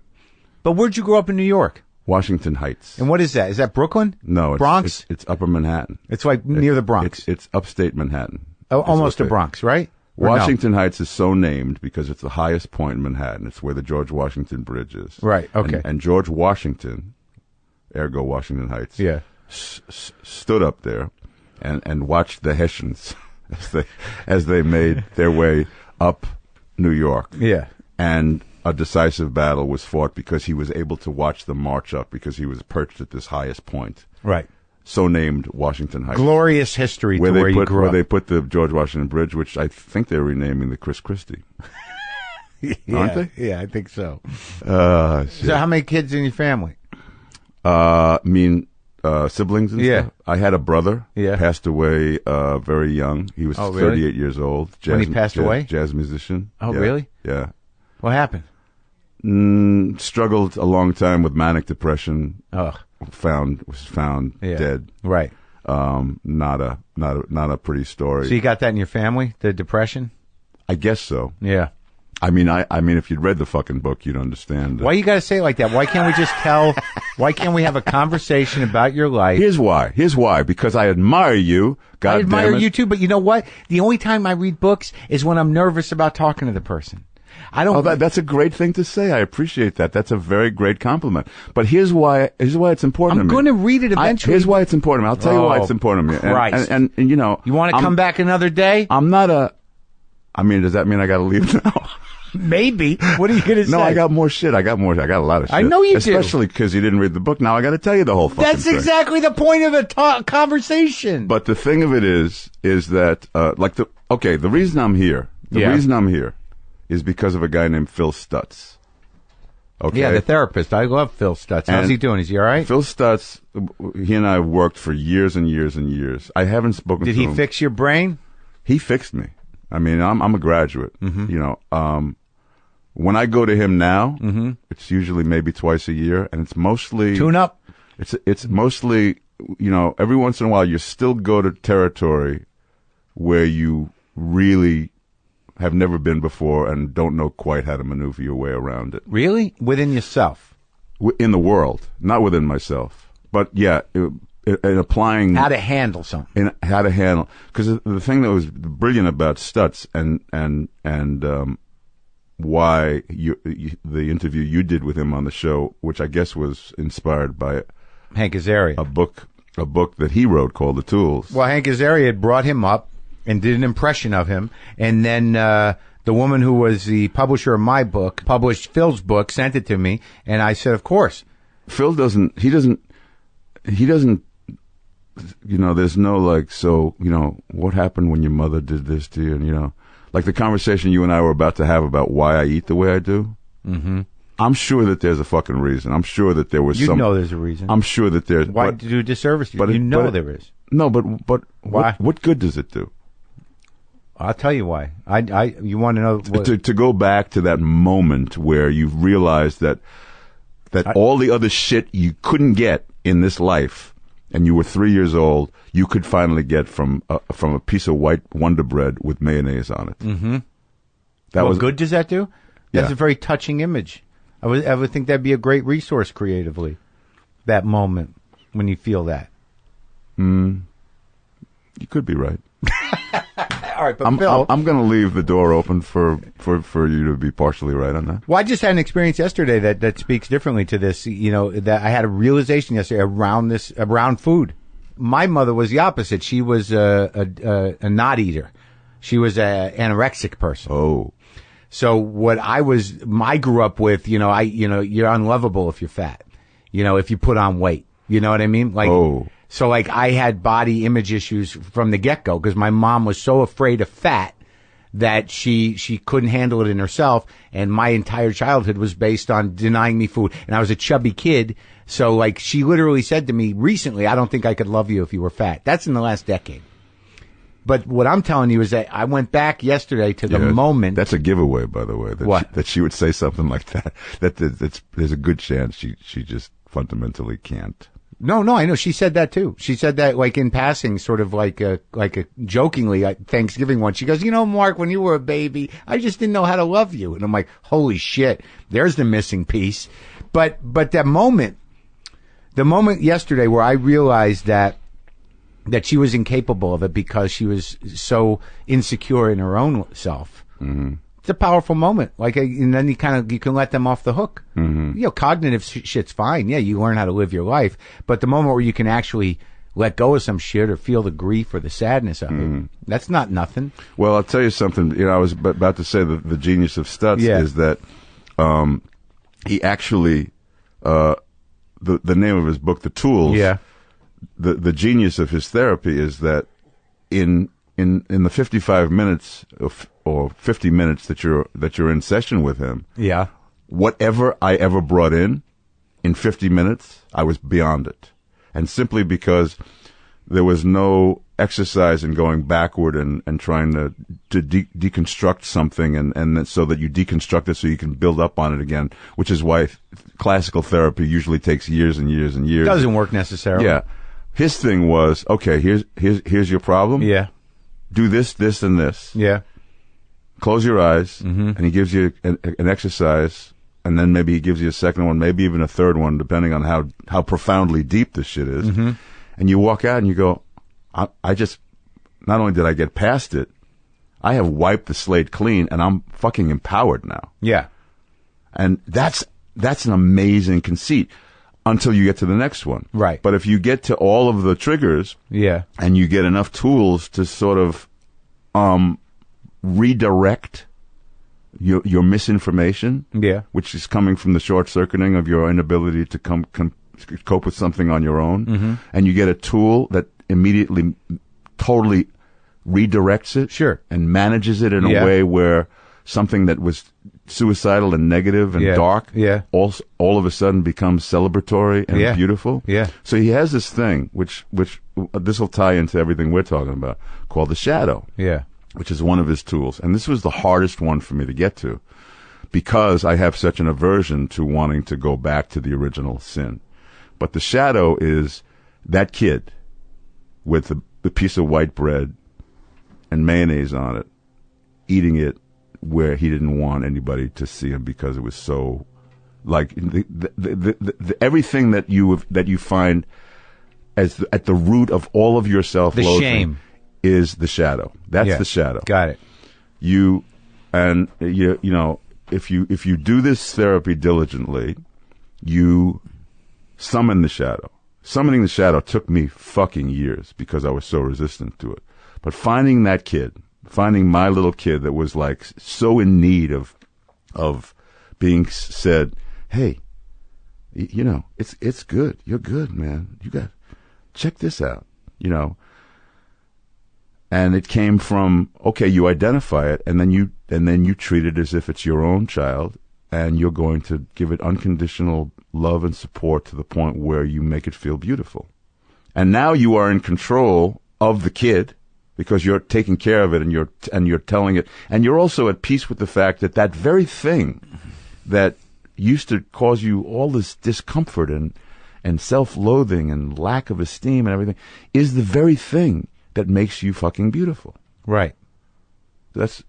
But where'd you grow up in New York? Washington Heights. And what is that? Is that Brooklyn? No, it's Bronx? It's Upper Manhattan. It's like near the Bronx. It's upstate Manhattan. Oh, almost the Bronx, right? Or Washington Heights is so named because it's the highest point in Manhattan. It's where the George Washington Bridge is. Right, okay. And George Washington, ergo Washington Heights, Yeah. stood up there and watched the Hessians as they made their way up New York. Yeah. And a decisive battle was fought because he was able to watch them march up because he was perched at this highest point. Right. So named Washington Heights. Glorious history where you grew where up. they put the George Washington Bridge, which I think they're renaming the Chris Christie. Aren't they? Yeah, I think so. Shit. So how many kids in your family? Siblings and Yeah. stuff. I had a brother. Yeah. Passed away very young. He was Oh, really? 38 years old. When he passed away? Jazz musician. Oh, Yeah. really? Yeah. What happened? Struggled a long time with manic depression. Ugh. Was found Yeah. dead. Right. Not a pretty story. So you got that in your family, the depression? I guess so. Yeah. I mean, if you'd read the fucking book, you'd understand. Why you got to say it like that? Why can't we just tell? Why can't we have a conversation about your life? Here's why. Because I admire you. God I admire damn it. you too, but you know what? The only time I read books is when I'm nervous about talking to the person. I don't. Oh, that's a great thing to say. I appreciate that. That's a very great compliment. But here's why it's important I'm to me. going to read it eventually. Here's why it's important to me. I'll tell you why it's important to me. Christ. And you know. You want to come back another day? I'm not a. I mean, does that mean I got to leave now? Maybe. What are you going to say? No, I got more shit. I got a lot of shit. I know you do. Especially because you didn't read the book. Now I got to tell you the whole fucking That's thing. exactly the point of the conversation. But the thing of it is that, the reason I'm here, is because of a guy named Phil Stutz. Okay. Yeah, the therapist. I love Phil Stutz. How's he doing? Is he all right? Phil Stutz, he and I have worked for years and years and years. I haven't spoken to him. Did he fix your brain? He fixed me. I mean, I'm a graduate. Mm-hmm. You know, when I go to him now, it's usually maybe twice a year, and it's mostly Tune up. It's mostly, you know, every once in a while you still go to territory where you really have never been before and don't know quite how to maneuver your way around it. Really? Within yourself? In the world, not within myself. But yeah, in applying How to handle something. how to handle, because the thing that was brilliant about Stutz and why the interview you did with him on the show, which I guess was inspired by Hank Azaria. a book that he wrote called The Tools. Well, Hank Azaria had brought him up and did an impression of him, and then the woman who was the publisher of my book published Phil's book, sent it to me, and I said, of course. Phil doesn't, you know, there's no like, so, you know, what happened when your mother did this to you? And, you know, like the conversation you and I were about to have about why I eat the way I do. Mm-hmm. I'm sure that there's a fucking reason. I'm sure that there was You know there's a reason. I'm sure that there's. Why do disservice to you? You know there is. No, but Why? What good does it do? I'll tell you why. You want to know what? To go back to that moment where you've realized that all the other shit you couldn't get in this life, and you were 3 years old, you could finally get from a piece of white Wonder Bread with mayonnaise on it. Mm-hmm. What good does that do? That's Yeah. a very touching image. I would think that'd be a great resource creatively. That moment when you feel that. You could be right. All right, but Phil, I'm going to leave the door open for you to be partially right on that. well, I just had an experience yesterday that speaks differently to this. You know, that I had a realization yesterday around food. My mother was the opposite. She was a not eater. She was an anorexic person. Oh, So what I grew up with, you're unlovable if you're fat. If you put on weight, you know what I mean? Like, so like I had body image issues from the get-go because my mom was so afraid of fat that she couldn't handle it in herself. And my entire childhood was based on denying me food. And I was a chubby kid. So like she literally said to me recently, I don't think I could love you if you were fat. That's in the last decade. But what I'm telling you is that I went back yesterday to the moment. That's a giveaway, by the way. That she would say something like that. There's a good chance she just fundamentally can't. No, I know. She said that too. She said that like in passing, sort of like a jokingly at Thanksgiving one. She goes, Mark, when you were a baby, I just didn't know how to love you. And I'm like, holy shit, there's the missing piece. But the moment yesterday where I realized that she was incapable of it because she was so insecure in her own self. Mm-hmm. It's a powerful moment. Like, and then you can let them off the hook. Mm-hmm. Cognitive shit's fine. Yeah, you learn how to live your life. But the moment where you can actually let go of some shit or feel the grief or the sadness of it, that's not nothing. Well, I'll tell you something. I was about to say the genius of Stutz is that he actually, the name of his book, The Tools. Yeah. The genius of his therapy is that in the 55 minutes or 50 minutes that you're in session with him, whatever I ever brought in 50 minutes, I was beyond it, and simply because there was no exercise in going backward and trying to deconstruct something and so that you deconstruct it so you can build up on it again, which is why classical therapy usually takes years and years and years. Doesn't work necessarily. Yeah. His thing was, okay, here's your problem. Yeah. Do this, this, and this. Yeah. Close your eyes, and he gives you an exercise, and then maybe he gives you a second one, maybe even a third one, depending on how profoundly deep this shit is. Mm-hmm. And you walk out and you go, I just, not only did I get past it, I have wiped the slate clean, and I'm fucking empowered now. Yeah. And that's an amazing conceit. Until you get to the next one. Right. But if you get to all of the triggers, and you get enough tools to sort of redirect your misinformation, which is coming from the short-circuiting of your inability to cope with something on your own, and you get a tool that immediately totally redirects it and manages it in a way where something that was suicidal and negative and dark all of a sudden becomes celebratory and beautiful. Yeah. So he has this thing, which this will tie into everything we're talking about, called the shadow. Yeah. Which is one of his tools. And this was the hardest one for me to get to because I have such an aversion to wanting to go back to the original sin. But the shadow is that kid with the piece of white bread and mayonnaise on it, eating it where he didn't want anybody to see him because it was so, like, the everything that you find as at the root of all of your self-loathing, the shame, is the shadow. That's the shadow. Got it. You know, if you do this therapy diligently, you summon the shadow. Summoning the shadow took me fucking years because I was so resistant to it. But finding that kid, finding my little kid that was like so in need of being said, hey, it's good. You're good, man. Check this out, And it came from, okay, you identify it and then you treat it as if it's your own child and you're going to give it unconditional love and support to the point where you make it feel beautiful. And now you are in control of the kid because you're taking care of it and you're telling it. And you're also at peace with the fact that that very thing that used to cause you all this discomfort and self-loathing and lack of esteem and everything is the very thing that makes you fucking beautiful. Right. That's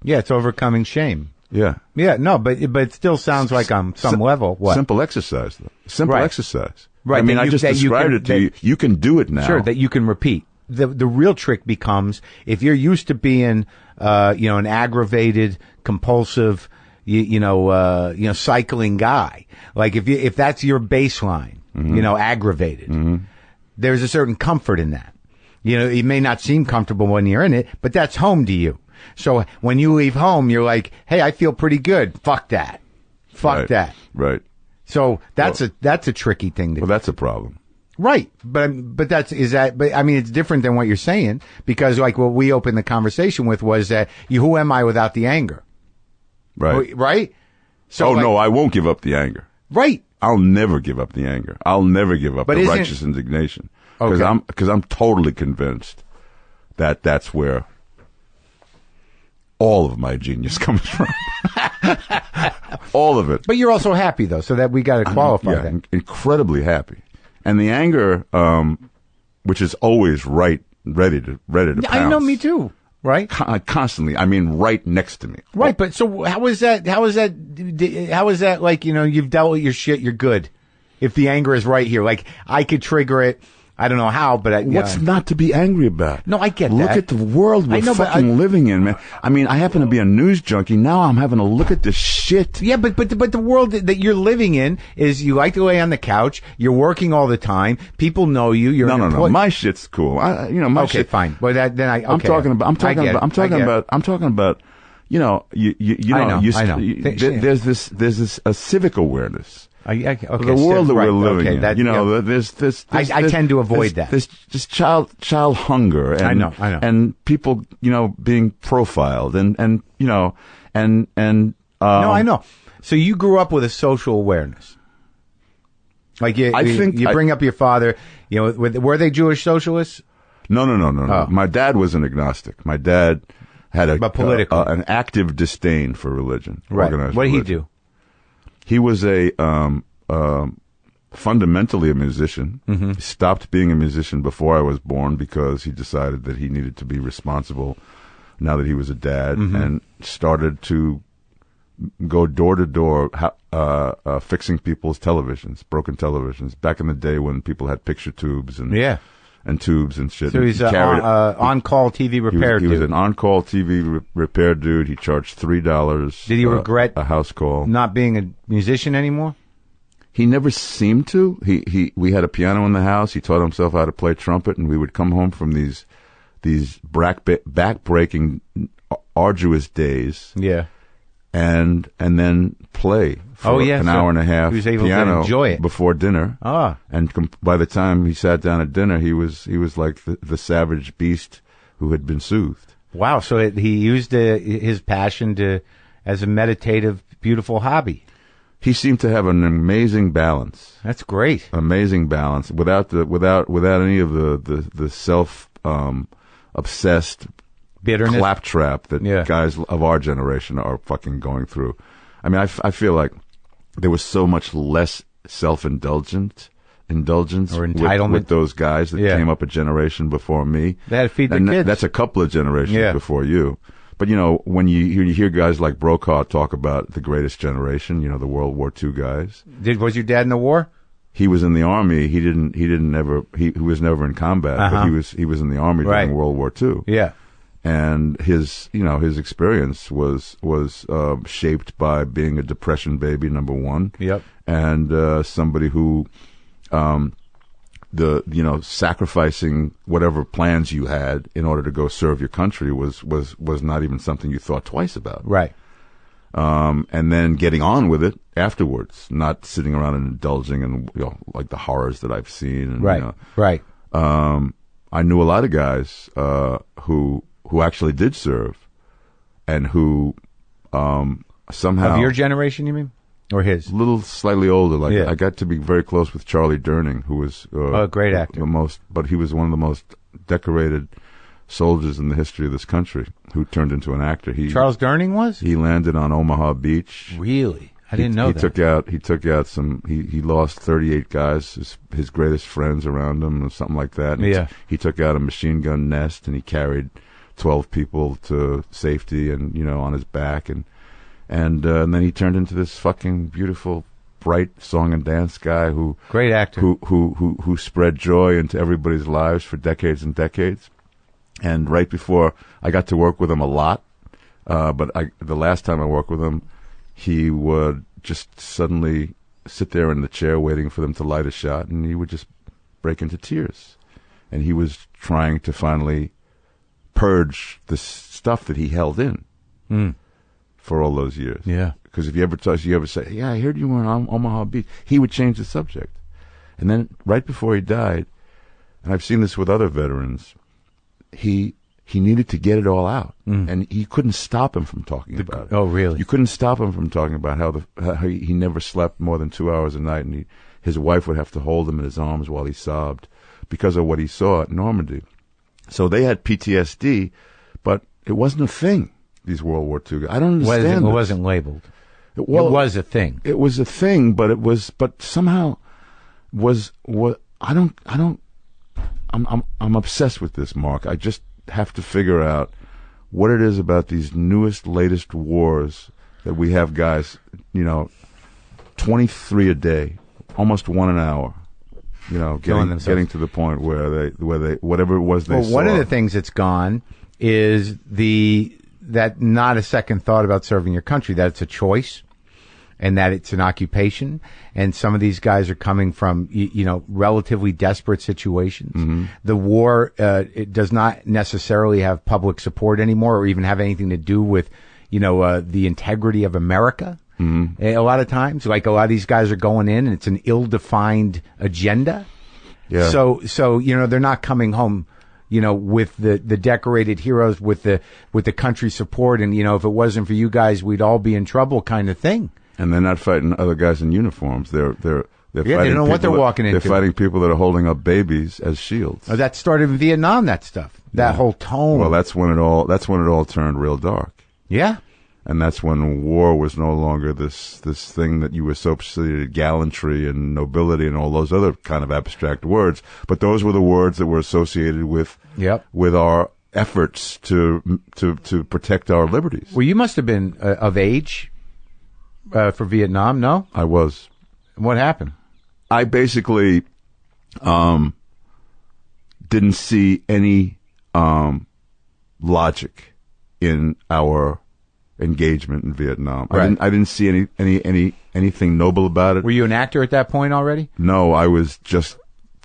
Yeah, it's overcoming shame. yeah. Yeah, no, but it still sounds like on some level. What? Simple exercise, though. Simple Right. exercise. Right. I mean, that I you- just that you described can- it to you. You can do it now. Sure, that you can repeat. The real trick becomes if you're used to being, an aggravated, compulsive, cycling guy. Like if that's your baseline, aggravated. There's a certain comfort in that. It may not seem comfortable when you're in it, but that's home to you. So when you leave home, you're like, hey, I feel pretty good. Fuck that. Fuck Right. that. Right. So that's a tricky thing to Well, that's a problem. Right. But I mean, it's different than what you're saying because like what we opened the conversation with was that who am I without the anger? Right. Right? So no, I won't give up the anger. Right. I'll never give up the anger. I'll never give up But the isn't- righteous indignation. Okay. Because I'm totally convinced that that's where all of my genius comes from. All of it. But you're also happy though, so that we got to qualify Yeah, that. incredibly happy. And the anger, which is always ready to pounce. I know, me too. Right? Constantly. I mean, right next to me. Right. But so how is that like, you've dealt with your shit, you're good. If the anger is right here, like I could trigger it. I don't know how, but What's not to be angry about? No, I get Look that. at the world we're fucking living in, man. I mean, I happen to be a news junkie. Now I'm having to look at this shit. Yeah, but the world that you're living in is you like to lay on the couch. You're working all the time. People know you. You're No. My shit's cool. My okay, shit. fine. But I'm talking about. I know. There's this a civic awareness. Okay, The world that we're living in. yeah. There's I tend to avoid that. There's just child hunger. And, I know. And people, being profiled and No, I know. So you grew up with a social awareness. Like you bring up your father. Were they Jewish socialists? No. Oh. My dad was an agnostic. My dad had But politically. an active disdain for religion. Right. Organized What did he religion. do? He was fundamentally a musician. Mm-hmm. He stopped being a musician before I was born because he decided that he needed to be responsible now that he was a dad, Mm-hmm. and started to go door to door fixing people's televisions, broken televisions. Back in the day when people had picture tubes and tubes and shit. So he's an on-call TV repair He was an on-call TV repair dude. He charged $3. Did he regret a house call? not being a musician anime? He never seemed to. We had a piano in the house. He taught himself how to play trumpet, and we would come home from these back-breaking, arduous days. Yeah. And then play for an hour and a half. He was able piano to enjoy it before dinner. Ah. And by the time he sat down at dinner, he was like the savage beast who had been soothed. Wow. So he used his passion as a meditative, beautiful hobby. He seemed to have an amazing balance. That's great. Amazing balance without any of the self obsessed Bitterness. claptrap that guys of our generation are fucking going through. I mean, I feel like there was so much less self-indulgence or entitlement with those guys that came up a generation before me. They had to feed the and kids. That's a couple of generations before you. But when you hear guys like Brokaw talk about the greatest generation, the World War II guys. Was your dad in the war? He was in the army. He was never in combat, but he was in the army during World War II. Yeah. And his experience was shaped by being a depression baby, number one. Yep. And somebody who, sacrificing whatever plans you had in order to go serve your country was not even something you thought twice about. Right. And then getting on with it afterwards, not sitting around and indulging in like the horrors that I've seen. And, right. Right. I knew a lot of guys who actually did serve, and who somehow of your generation, you mean? Or his? A little slightly older. Like Yeah. I got to be very close with Charlie Durning, who was a great actor. but he was one of the most decorated soldiers in the history of this country, who turned into an actor. Charles Durning was? He landed on Omaha Beach. Really? I didn't know that. He took out some. He lost 38 guys, his greatest friends around him, or something like that. And he took out a machine gun nest, and he carried 12 people to safety, and on his back, and then he turned into this fucking beautiful, bright song and dance guy great actor who spread joy into everybody's lives for decades and decades. And right before I got to work with him a lot, but the last time I worked with him, he would just suddenly sit there in the chair waiting for them to light a shot, and he would just break into tears. And he was trying to finally purge the stuff that he held in for all those years. Yeah. Because if you ever say, "Yeah, I heard you were on Omaha Beach," he would change the subject. And then right before he died, and I've seen this with other veterans, he needed to get it all out, and you couldn't stop him from talking about it. Oh, really? You couldn't stop him from talking about how he never slept more than 2 hours a night, and his wife would have to hold him in his arms while he sobbed because of what he saw at Normandy. So they had PTSD, but it wasn't a thing. These World War II guys. I don't understand. It wasn't labeled. It was a thing. It was a thing, but somehow was what I don't. I'm obsessed with this, Mark. I just have to figure out what it is about these latest wars that we have guys, 23 a day, almost one an hour, getting to the point where they whatever it was they saw. One of the things that's gone is that not a second thought about serving your country, that it's a choice and that it's an occupation. And some of these guys are coming from, relatively desperate situations. Mm-hmm. The war, it does not necessarily have public support anymore or even have anything to do with, the integrity of America. Mm-hmm. A lot of times, like a lot of these guys are going in and it's an ill-defined agenda. Yeah. So, they're not coming home, with the decorated heroes, with the country support. And, if it wasn't for you guys, we'd all be in trouble kind of thing. And they're not fighting other guys in uniforms. They're fighting they don't know what they're walking into. They're fighting people that are holding up babies as shields. Oh, that started in Vietnam. That stuff. That whole tone. Well, that's when it all turned real dark. Yeah. And that's when war was no longer this thing that you associated gallantry and nobility and all those other kind of abstract words. But those were the words that were associated with our efforts to protect our liberties. Well, you must have been of age. For Vietnam, no? I was. What happened? I basically didn't see any logic in our engagement in Vietnam. Right. I didn't see anything noble about it. Were you an actor at that point already? No, I was just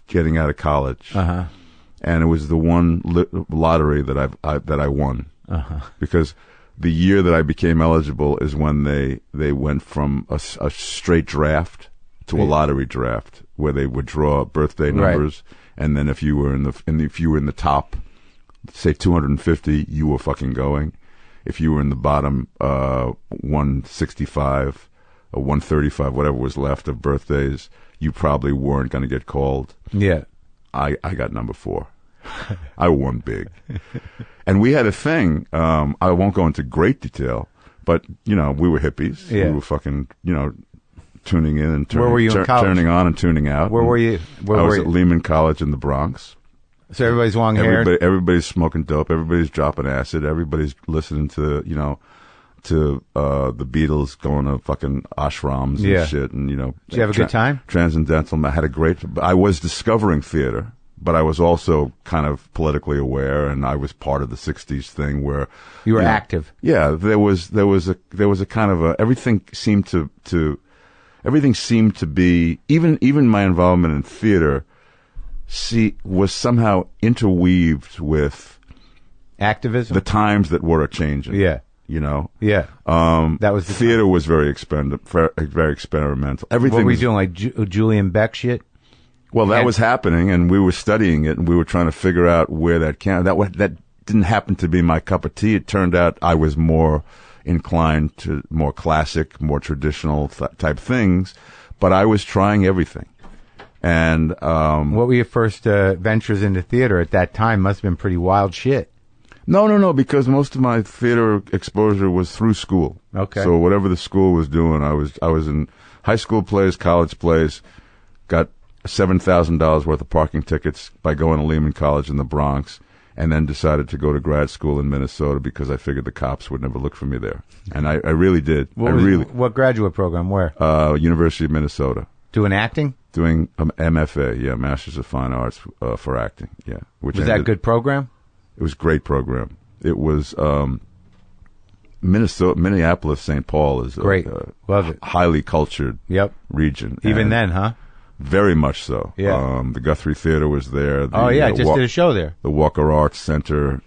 getting out of college. Uh-huh. And it was the one lottery that I won. Uh-huh. Because the year that I became eligible is when they went from a straight draft to a lottery draft, where they would draw birthday numbers, and then if you were in the top, say 250, you were fucking going. If you were in the bottom 165 or 135, whatever was left of birthdays, you probably weren't going to get called. Yeah, I got number 4. I won big. And we had a thing, I won't go into great detail, but, we were hippies. Yeah. We were fucking, tuning in and Where were you in college? Turning on and tuning out. Where were you? I was at Lehman College in the Bronx. So everybody's long hair? Everybody's smoking dope. Everybody's dropping acid. Everybody's listening to, the Beatles going to fucking ashrams and shit. And, Did you have a good time? Transcendental. I was discovering theater. But I was also kind of politically aware, and I was part of the '60s thing where you were active. Yeah, there was a kind of everything seemed to be even my involvement in theater was somehow interweaved with activism. The times that were a changing. Yeah. Yeah. That was the theater was very experimental. Everything. What were you doing, like Julian Beck shit? Well, that was happening, and we were studying it, and we were trying to figure out where that didn't happen to be my cup of tea. It turned out I was more inclined to more classic, more traditional type things, but I was trying everything. And what were your first ventures into theater at that time? Must have been pretty wild shit. No, because most of my theater exposure was through school. Okay. So whatever the school was doing, I was in high school plays, college plays, got $7,000 worth of parking tickets by going to Lehman College in the Bronx, and then decided to go to grad school in Minnesota because I figured the cops would never look for me there. And I really did. What graduate program? Where? University of Minnesota. Doing acting? Doing MFA, yeah, Masters of Fine Arts for acting, yeah. Was that a good program? It was a great program. It was Minneapolis, St. Paul is great. Love it. Highly cultured region. Even then, huh? Very much so. Yeah. The Guthrie Theater was there. I just did a show there. The Walker Arts Center.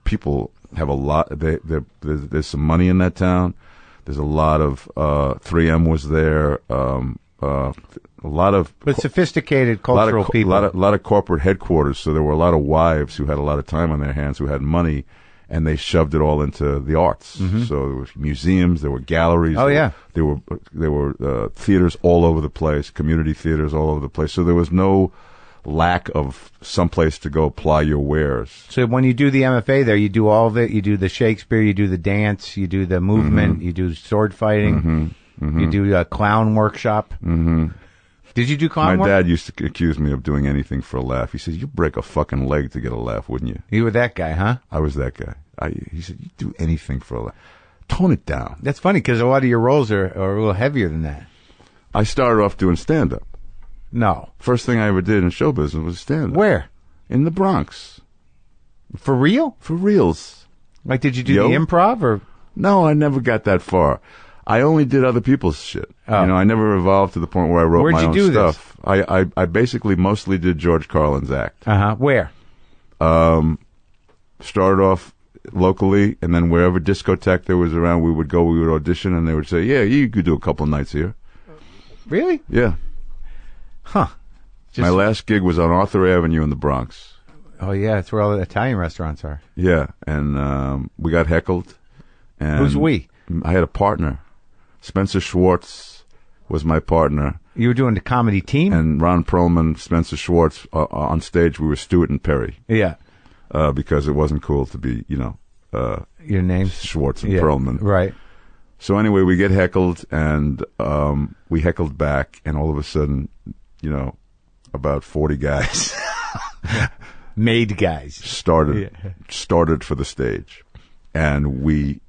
People have a lot. There's some money in that town. There's a lot of 3M was there. A lot of sophisticated cultural people. A lot of corporate headquarters. So there were a lot of wives who had a lot of time on their hands, who had money, and they shoved it all into the arts. Mm-hmm. So there were museums, there were galleries. Oh yeah, there were theaters all over the place, community theaters all over the place. So there was no lack of someplace to go ply your wares. So when you do the MFA there, you do all of it. You do the Shakespeare, you do the dance, you do the movement, you do sword fighting, you do a clown workshop. Mm-hmm. Did you do clown work? My dad used to accuse me of doing anything for a laugh. He says, "You'd break a fucking leg to get a laugh, wouldn't you?" You were that guy, huh? I was that guy. He said, "You do anything for a laugh. Tone it down." That's funny because a lot of your roles are a little heavier than that. I started off doing stand-up. No. First thing I ever did in show business was stand-up. Where? In the Bronx. For real? For reals. Like, did you do the improv or? No, I never got that far. I only did other people's shit. Oh. I never evolved to the point where I wrote my own stuff. I basically mostly did George Carlin's act. Where? Started off locally, and then wherever discotheque there was around, we would audition, and they would say, "Yeah, you could do a couple nights here." Really? Yeah. Huh. My last gig was on Arthur Avenue in the Bronx. Oh yeah, that's where all the Italian restaurants are. Yeah, and we got heckled. And who's we? I had a partner. Spencer Schwartz was my partner. You were doing the comedy team? And Ron Perlman, Spencer Schwartz, on stage, we were Stewart and Perry. Yeah. Because it wasn't cool to be, your name? Schwartz and Perlman. Right. So anyway, we get heckled, and we heckled back, and all of a sudden, about 40 guys. Made guys. Started for the stage. And we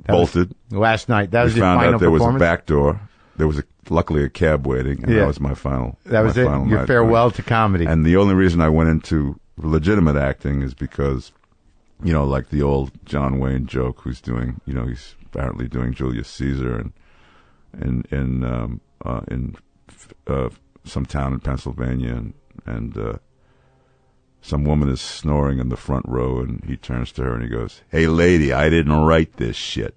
bolted. Last night. That was your final performance? We found out there was a back door. There was luckily a cab waiting, and that was my final. That was it. Your farewell to comedy. And the only reason I went into legitimate acting is because, like the old John Wayne joke, who's doing, he's apparently doing Julius Caesar in some town in Pennsylvania, and some woman is snoring in the front row, and he turns to her and he goes, "Hey, lady, I didn't write this shit."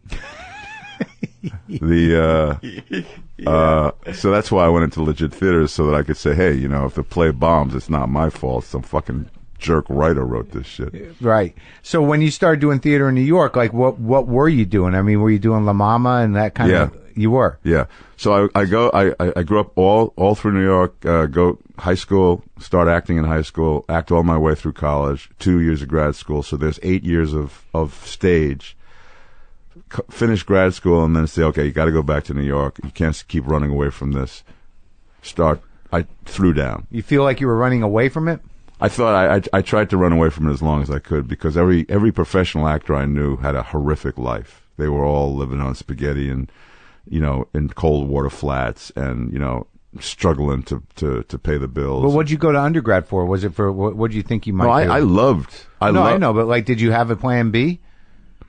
So that's why I went into legit theaters, so that I could say, hey, if the play bombs, it's not my fault. Some fucking jerk writer wrote this shit. Right. So when you started doing theater in New York, like what were you doing? I mean, were you doing La Mama and that kind of? You were. Yeah. So I grew up all through New York. Go high school, start acting in high school, act all my way through college, 2 years of grad school. So there's 8 years of stage. Finish grad school and then say, okay, you got to go back to New York. You can't keep running away from this. I threw down. You feel like you were running away from it? I thought I tried to run away from it as long as I could, because every professional actor I knew had a horrific life. They were all living on spaghetti and, in cold water flats and, struggling to pay the bills. But what'd you go to undergrad for? Was it for, what did you think you might do? I loved. I know, but like, did you have a plan B?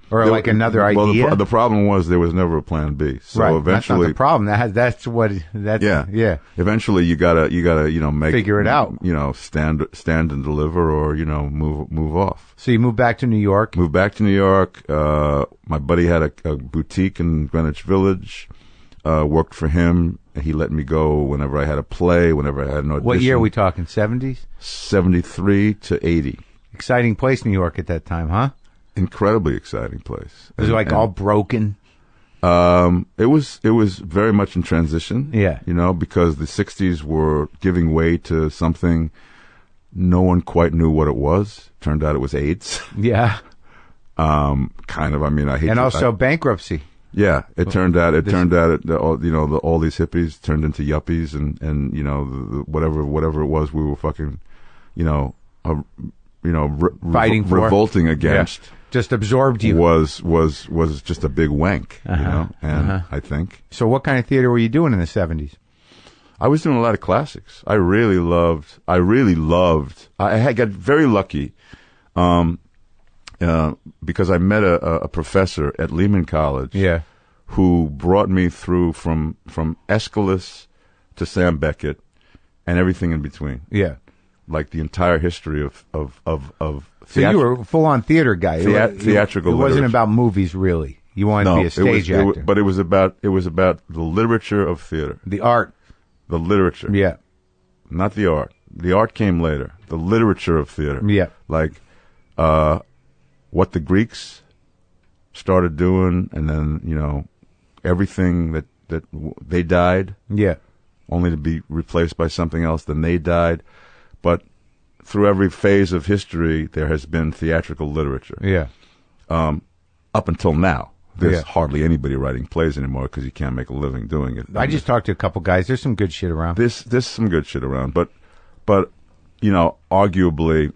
Or like another idea? Well, the problem was there was never a plan B. So right. eventually, that's not the problem. That's what. Yeah. Eventually, you gotta figure it out. Stand and deliver, or move off. So you moved back to New York. My buddy had a boutique in Greenwich Village. Worked for him he let me go whenever I had a play, whenever I had an audition. What year are we talking? 70s? 73 to 80. Exciting place, New York, at that time, huh? Incredibly exciting place. Was it all broken? It was very much in transition. Yeah. Because the 60s were giving way to something no one quite knew what it was. Turned out it was AIDS. Yeah. Kind of. I mean, I hate. And also bankruptcy. Yeah, it turned out all these hippies turned into yuppies, and whatever it was we were fucking, fighting for, revolting against. Yeah. Just absorbed you. Was just a big wank, I think. So what kind of theater were you doing in the 70s? I was doing a lot of classics. I really loved. I got very lucky. Because I met a professor at Lehman College, who brought me through from Aeschylus to Sam Beckett and everything in between. Yeah, like the entire history of So you were a full-on theater guy. Theatrical. It wasn't about movies, really. You wanted to be a stage actor. But it was about the literature of theater, the art, the literature. Yeah, not the art. The art came later. The literature of theater. Yeah, like. What the Greeks started doing, and then everything that they died, only to be replaced by something else. Then they died, but through every phase of history, there has been theatrical literature. Yeah, up until now, there's hardly anybody writing plays anymore because you can't make a living doing it. I just talked to a couple guys. There's some good shit around. There's some good shit around, but arguably,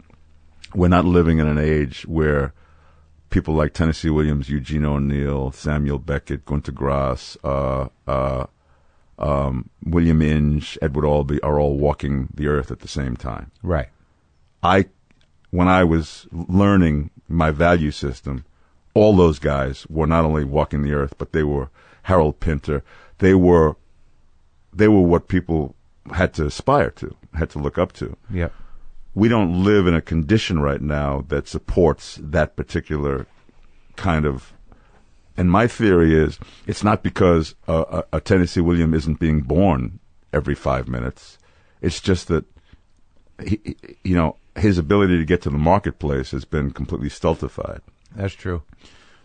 we're not living in an age where people like Tennessee Williams, Eugene O'Neill, Samuel Beckett, Gunter Grass, William Inge, Edward Albee are all walking the earth at the same time. Right. When I was learning my value system, all those guys were not only walking the earth, but they were Harold Pinter. They were what people had to aspire to, had to look up to. Yeah. We don't live in a condition right now that supports that particular kind of. And my theory is it's not because a Tennessee Williams isn't being born every 5 minutes. It's just that his ability to get to the marketplace has been completely stultified. That's true.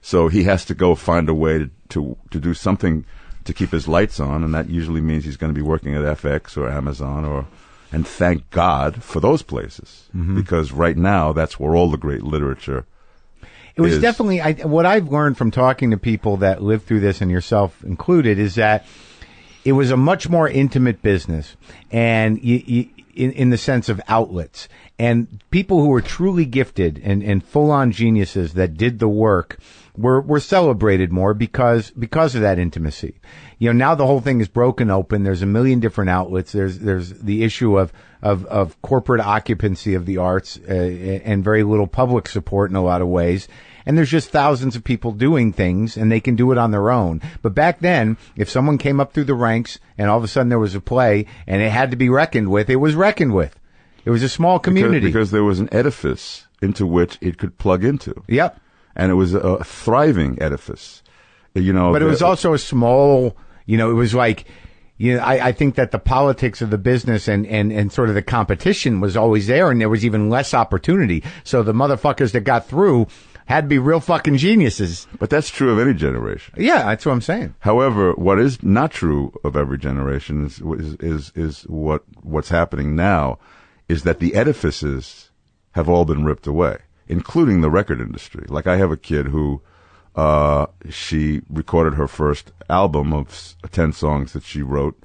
So he has to go find a way to do something to keep his lights on, and that usually means he's going to be working at FX or Amazon and thank God for those places, because right now that's where all the great literature It was is. definitely, what I've learned from talking to people that lived through this, and yourself included, is that it was a much more intimate business, and in the sense of outlets. And people who were truly gifted and full-on geniuses that did the work were celebrated more because of that intimacy. Now the whole thing is broken open. There's a million different outlets. There's the issue of corporate occupancy of the arts, and very little public support in a lot of ways. And there's just thousands of people doing things, and they can do it on their own. But back then, if someone came up through the ranks and all of a sudden there was a play and it had to be reckoned with, it was reckoned with. It was a small community. Because there was an edifice into which it could plug into. Yep. And it was a thriving edifice. But it was also a small, it was like, I think that the politics of the business and sort of the competition was always there, and there was even less opportunity. So the motherfuckers that got through had to be real fucking geniuses. But that's true of any generation. Yeah, that's what I'm saying. However, what is not true of every generation is what's happening now is that the edifices have all been ripped away, including the record industry. Like, I have a kid who she recorded her first album of 10 songs that she wrote,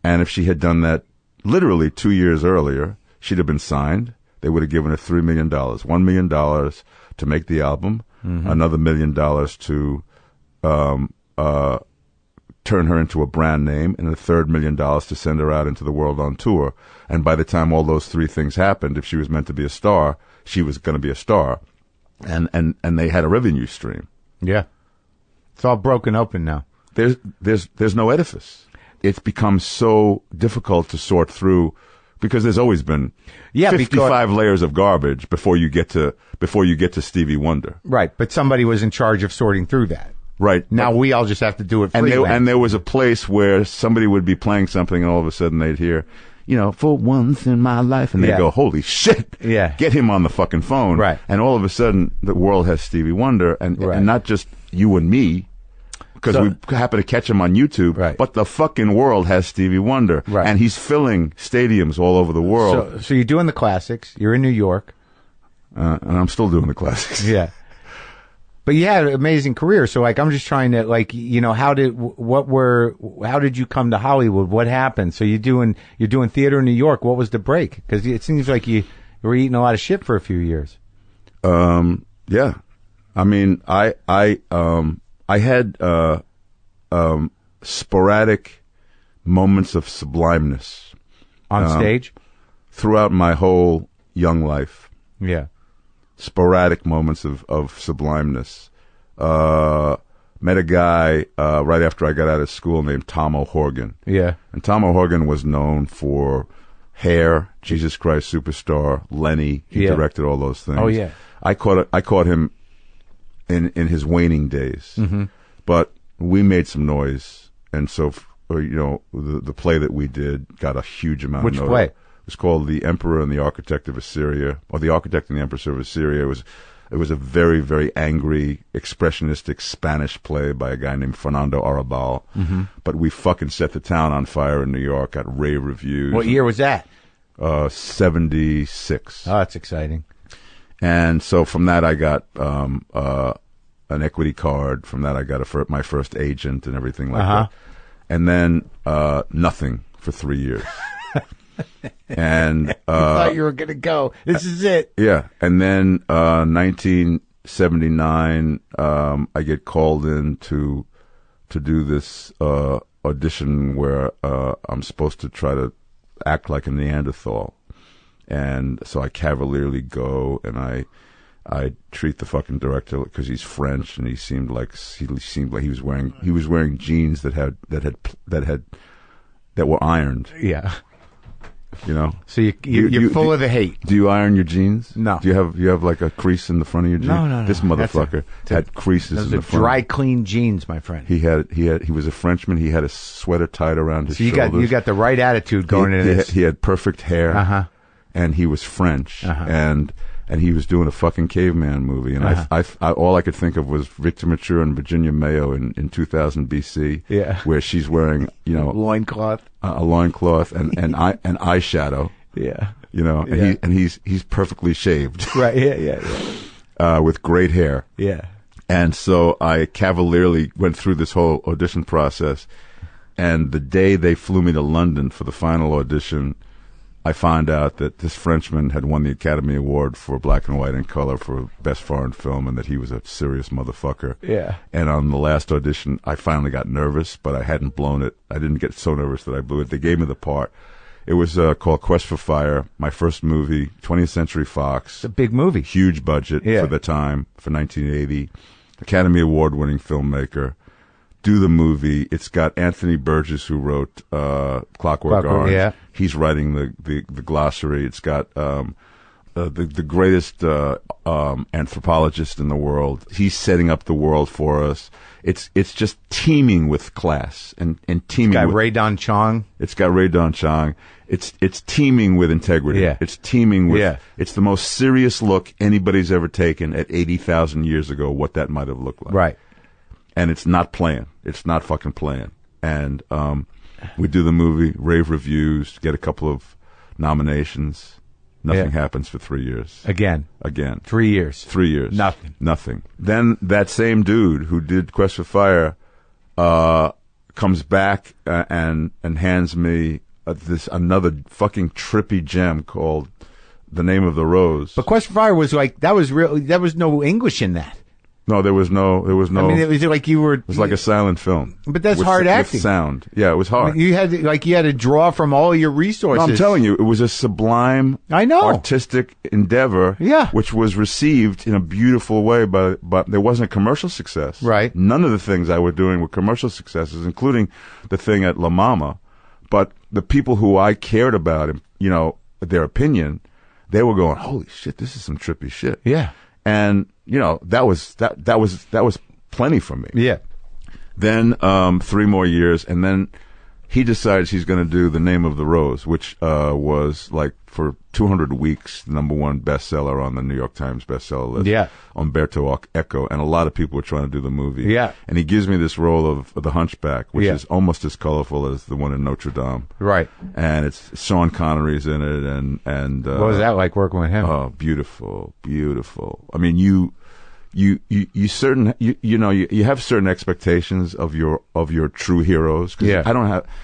and if she had done that literally 2 years earlier, she'd have been signed. They would have given her $3 million, $1 million to make the album, another $1 million to turn her into a brand name, and a third $1 million to send her out into the world on tour. And by the time all those three things happened, if she was meant to be a star, she was going to be a star, and they had a revenue stream. Yeah, it's all broken open now. There's no edifice. It's become so difficult to sort through because there's always been 55 layers of garbage before you get to Stevie Wonder. Right, but somebody was in charge of sorting through that. Right. Now we all just have to do it And freelance. there was a place where somebody would be playing something, and all of a sudden they'd hear, for once in my life, and they'd go, holy shit, get him on the fucking phone. Right. And all of a sudden, the world has Stevie Wonder, and not just you and me, because we happen to catch him on YouTube, but the fucking world has Stevie Wonder. Right. And he's filling stadiums all over the world. So you're doing the classics. You're in New York. And I'm still doing the classics. Yeah. But you had an amazing career. So, like, I'm just trying to, like, how did you come to Hollywood? What happened? So you're doing theater in New York. What was the break? Because it seems like you were eating a lot of shit for a few years. Yeah. I mean, I had sporadic moments of sublimeness On stage? throughout my whole young life. Yeah. Sporadic moments of sublimeness. Met a guy right after I got out of school named Tom O'Horgan. Yeah. And Tom O'Horgan was known for Hair, Jesus Christ Superstar, Lenny. He directed all those things. Oh, yeah. I caught him in his waning days. Mm-hmm. But we made some noise, and so the play that we did got a huge amount of notice. Which play? It was called The Emperor and the Architect of Assyria, or The Architect and the Empress of Assyria. It was a very, very angry, expressionistic Spanish play by a guy named Fernando Arrabal. Mm-hmm. But we fucking set the town on fire in New York, got rave reviews. What year was that? 76. Oh, that's exciting. And so from that I got an equity card. From that I got my first agent and everything like that. And then nothing for 3 years. And I thought you were gonna go. This is it. Yeah. And then 1979 I get called in to do this audition where I'm supposed to try to act like a Neanderthal. And so I cavalierly go, and I treat the fucking director because he's French, and he seemed like he was wearing jeans that were ironed. Yeah. So you're full of the hate. Do you iron your jeans? No. Do you have like a crease in the front of your jeans? No. This motherfucker had creases in the front. Dry clean jeans, my friend. He was a Frenchman. He had a sweater tied around his shoulders. You got the right attitude going into this. He had perfect hair. And he was French. And he was doing a fucking caveman movie, and I all I could think of was Victor Mature and Virginia Mayo in 2000 BC, where she's wearing loincloth, a loincloth and eyeshadow, and he's perfectly shaved, right, with great hair, and so I cavalierly went through this whole audition process, and the day they flew me to London for the final audition, I found out that this Frenchman had won the Academy Award for Black and White and Color for Best Foreign Film, and that he was a serious motherfucker. Yeah. And on the last audition, I finally got nervous, but I hadn't blown it. I didn't get so nervous that I blew it. They gave me the part. It was called Quest for Fire, my first movie, 20th Century Fox. It's a big movie. Huge budget for the time, for 1980. Academy Award-winning filmmaker. Do the movie. It's got Anthony Burgess, who wrote Clockwork Orange. Yeah. He's writing the glossary. It's got the greatest anthropologist in the world. He's setting up the world for us. It's just teeming with class and teeming. It's got with, Ray Don Chong. It's got Ray Don Chong. It's teeming with integrity. Yeah. It's teeming with. It's the most serious look anybody's ever taken at 80,000 years ago. What that might have looked like. Right. And it's not playing. It's not fucking playing. And we do the movie, rave reviews, get a couple of nominations. Nothing happens for 3 years. Again. 3 years. 3 years. Nothing. Then that same dude who did Quest for Fire comes back and hands me another fucking trippy gem called The Name of the Rose. But Quest for Fire was like, that was no English in that. No, there was no. I mean, it was like you were. It was like a silent film. But that's hard acting. With sound. Yeah, it was hard. I mean, you had to draw from all your resources. No, I'm telling you, it was a sublime, artistic endeavor. Yeah. Which was received in a beautiful way, but there wasn't a commercial success. Right. None of the things I was doing were commercial successes, including the thing at La Mama. But the people who I cared about, their opinion, they were going, "Holy shit, this is some trippy shit." Yeah. And that was plenty for me. Yeah. Then 3 more years, and then he decides he's going to do The Name of the Rose, which was like for 200 weeks the #1 bestseller on the New York Times bestseller list. Yeah. Umberto Eco, and a lot of people were trying to do the movie. Yeah. And he gives me this role of the Hunchback, which Yeah. is almost as colorful as the one in Notre Dame. Right. And it's Sean Connery's in it, and What was that like working with him? Oh, beautiful, beautiful. I mean, you have certain expectations of your true heroes. 'Cause Yeah.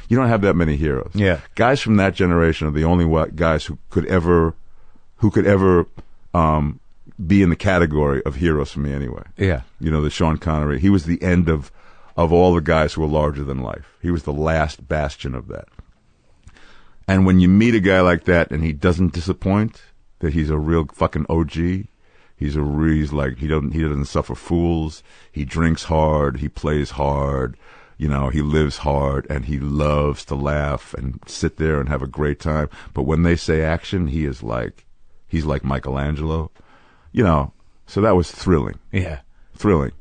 you don't have that many heroes. Yeah. Guys from that generation are the only guys who could ever be in the category of heroes for me anyway. Yeah. You know, the Sean Connery, he was the end of all the guys who were larger than life. He was the last bastion of that. And when you meet a guy like that and he doesn't disappoint, that he's a real fucking OG, he's like, he doesn't suffer fools, he drinks hard, he plays hard, you know, he lives hard, and he loves to laugh and sit there and have a great time. But when they say action, he's like Michelangelo, you know. So that was thrilling. Yeah. Thrilling.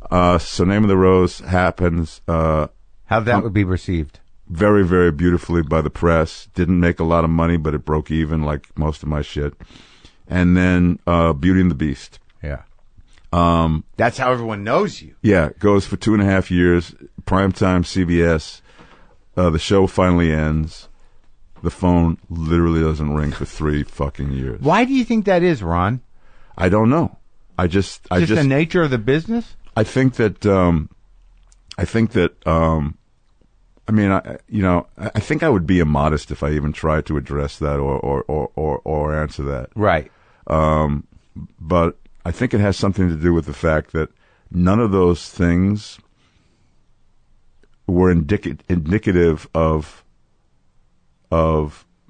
So Name of the Rose happens. How that would be received? Very, very beautifully by the press. Didn't make a lot of money, but it broke even like most of my shit. And then Beauty and the Beast. Yeah. That's how everyone knows you. Yeah, goes for 2.5 years. Primetime CBS. The show finally ends. The phone literally doesn't ring for 3 fucking years. Why do you think that is, Ron? I don't know. I just the nature of the business? I think that I mean, I think I would be immodest if I even tried to address that or answer that. Right. But I think it has something to do with the fact that none of those things were indicative of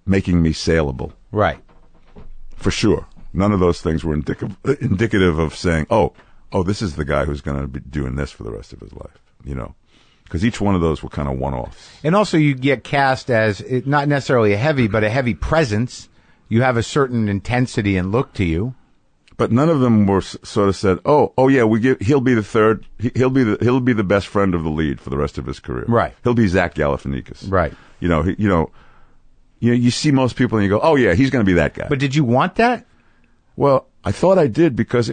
making me saleable. Right. For sure. None of those things were indicative of saying, oh, this is the guy who's going to be doing this for the rest of his life, you know. Because each one of those were kind of one-offs. And also you get cast as, not necessarily a heavy presence. You have a certain intensity and look to you. But none of them were sort of said, oh yeah, he'll be the third, he'll be the best friend of the lead for the rest of his career. Right. He'll be Zach Galifianakis. Right. You see most people and you go, oh yeah, he's going to be that guy. But did you want that? Well, I thought I did because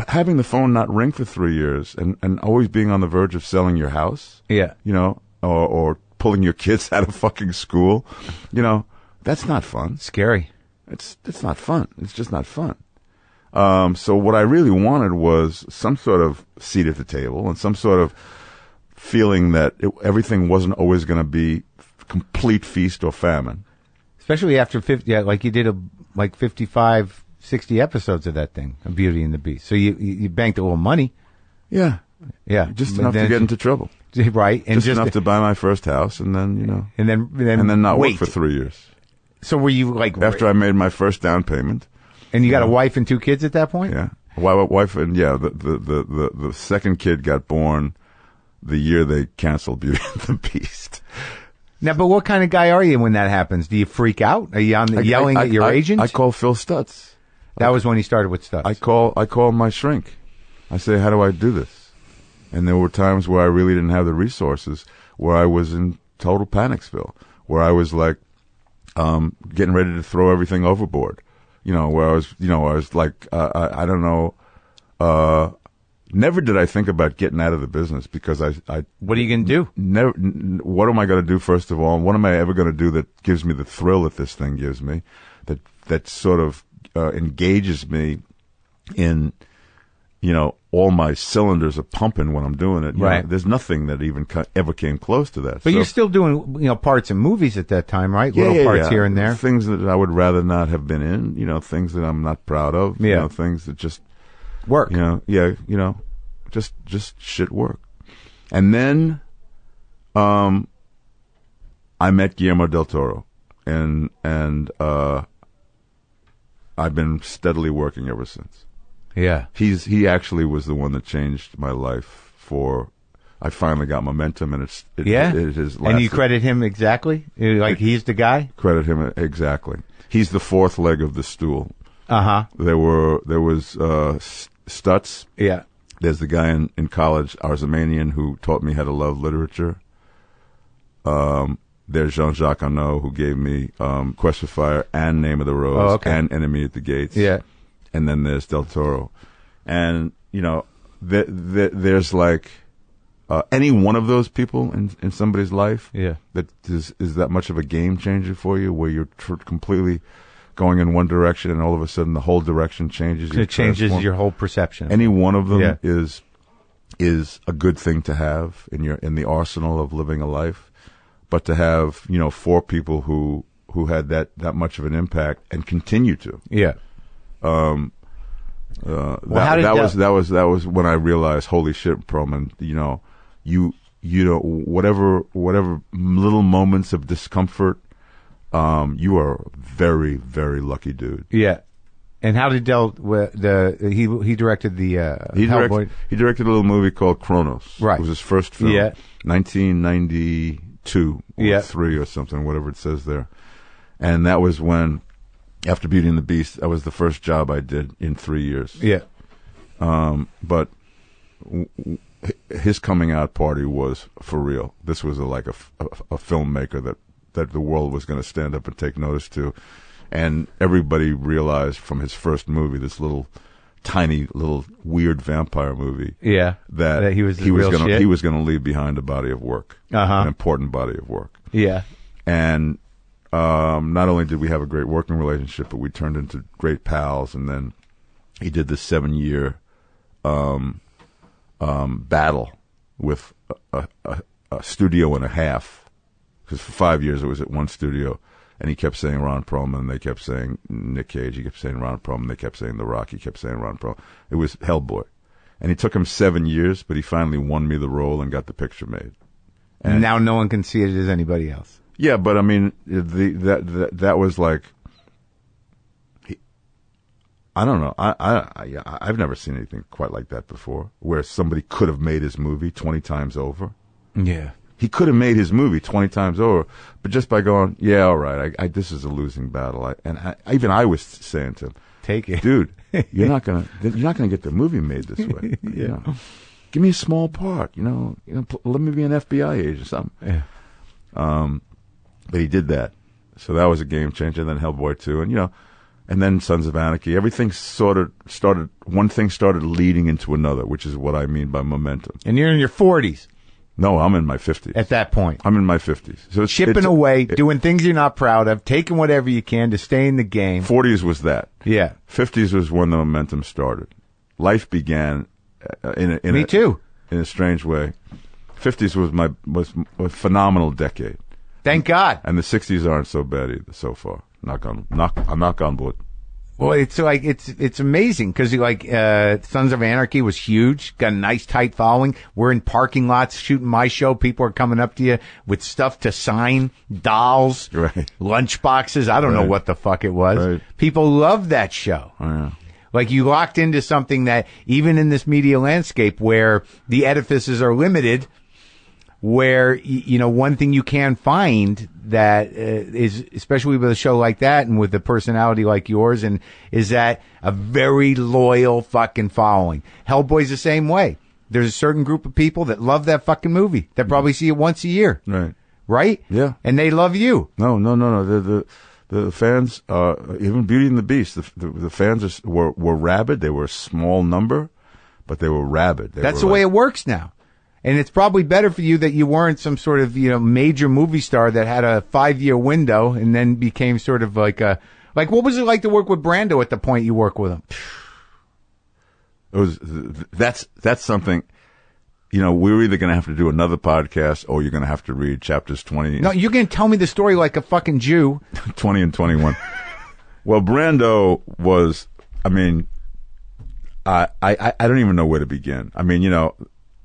having the phone not ring for 3 years and always being on the verge of selling your house. Yeah. You know, or pulling your kids out of fucking school, you know, that's not fun. Scary. It's not fun. It's just not fun. So what I really wanted was some sort of seat at the table and some sort of feeling that everything wasn't always going to be complete feast or famine. Especially after 50, yeah, like you did 55, 60 episodes of that thing, of Beauty and the Beast. So you banked a little money. Yeah. Yeah. Just enough to get into trouble. Right. And just enough to buy my first house and then, you know. And then not wait. work for 3 years. So were you like... After I made my first down payment. And you got a wife and 2 kids at that point? Yeah. Wife and, yeah, the second kid got born the year they canceled Beauty and the Beast. Now, but what kind of guy are you when that happens? Do you freak out? Are you yelling at your agent? I call Phil Stutz. That was when he started with Stutz. I call my shrink. I say, how do I do this? And there were times where I really didn't have the resources, where I was in total panicsville, where I was like getting ready to throw everything overboard. You know, where I was like, I don't know. Never did I think about getting out of the business because I what are you going to do? Never. What am I going to do, first of all? And what am I ever going to do that gives me the thrill that this thing gives me, that sort of engages me in, you know, all my cylinders are pumping when I'm doing it. Right. You know, there's nothing that even ever came close to that. But you're still doing, you know, parts in movies at that time, right? Little parts here and there. Things that I would rather not have been in, you know, things that I'm not proud of, you know, things that just work. You know, you know, just shit work. And then I met Guillermo del Toro, and I've been steadily working ever since. Yeah. He actually was the one that changed my life I finally got momentum, and it has lasted. And you credit him exactly? Like he's the guy? Credit him exactly. He's the fourth leg of the stool. Uh-huh. There was Stutz. Yeah. There's the guy in college, Arzamanian, who taught me how to love literature. There's Jean-Jacques Arnaud, who gave me Quest for Fire and Name of the Rose and Enemy at the Gates. Yeah. And then there's Del Toro. And, you know, there's like any one of those people in somebody's life that is that much of a game changer for you, where you're completely going in one direction and all of a sudden the whole direction changes. It changes your whole perception. Any one of them is a good thing to have in the arsenal of living a life. But to have, you know, 4 people who had that much of an impact and continue to. Yeah. That was when I realized, holy shit, Perlman, you know, you know, whatever little moments of discomfort, you are a very, very lucky dude. Yeah. And how did Del he directed the Hellboy? He directed a little movie called Kronos. Right. It was his first film. Yeah. 1992 or 3 or something, whatever it says there. And that was when, after Beauty and the Beast, that was the first job I did in 3 years. Yeah. But his coming out party was for real. This was like a filmmaker that the world was going to stand up and take notice to. And everybody realized from his first movie, this tiny little weird vampire movie, that he was going to leave behind a body of work, an important body of work. Yeah. And not only did we have a great working relationship, but we turned into great pals. And then he did this 7-year battle with a studio and a half, because for 5 years it was at one studio. And he kept saying Ron Perlman, they kept saying Nick Cage, he kept saying Ron Perlman, they kept saying The Rock, he kept saying Ron Perlman. It was Hellboy. And it took him 7 years, but he finally won me the role and got the picture made. And now no one can see it as anybody else. Yeah, but I mean, that was like, I don't know. I've never seen anything quite like that before, where somebody could have made his movie 20 times over. Yeah. He could have made his movie 20 times over, but just by going, yeah, all right, this is a losing battle. Even I was saying to him, take it, dude. You're not gonna get the movie made this way. Yeah. You know, give me a small part. You know, let me be an FBI agent or something. Yeah. But he did that, so that was a game changer. And then Hellboy 2, and you know, and then Sons of Anarchy. Everything sort of started. One thing started leading into another, which is what I mean by momentum. And you're in your 40s. No, I'm in my 50s. At that point. I'm in my 50s. So chipping away, doing things you're not proud of, taking whatever you can to stay in the game. 40s was that. Yeah. 50s was when the momentum started. Life began Me too. In a strange way. 50s was a phenomenal decade. Thank God. And the 60s aren't so bad either so far. Knock on wood. Well, it's like it's amazing because like Sons of Anarchy was huge, got a nice tight following. We're in parking lots shooting my show. People are coming up to you with stuff to sign, dolls, lunch boxes. I don't know what the fuck it was. Right. People love that show. Oh, yeah. Like you locked into something that even in this media landscape where the edifices are limited, where, you know, one thing you can find that is, especially with a show like that and with a personality like yours, and is that a very loyal fucking following. Hellboy's the same way. There's a certain group of people that love that fucking movie that probably see it once a year. Right. Right? Yeah. And they love you. No. The fans, even Beauty and the Beast, the fans were rabid. They were a small number, but they were rabid. That's the way it works now. And it's probably better for you that you weren't some sort of, you know, major movie star that had a 5-year window and then became sort of like what was it like to work with Brando at the point you work with him? It was, that's something, you know, we're either going to have to do another podcast or you're going to have to read chapters 20. No, you're going to tell me the story like a fucking Jew. 20 and 21. Well, Brando was, I mean, I don't even know where to begin. I mean, you know,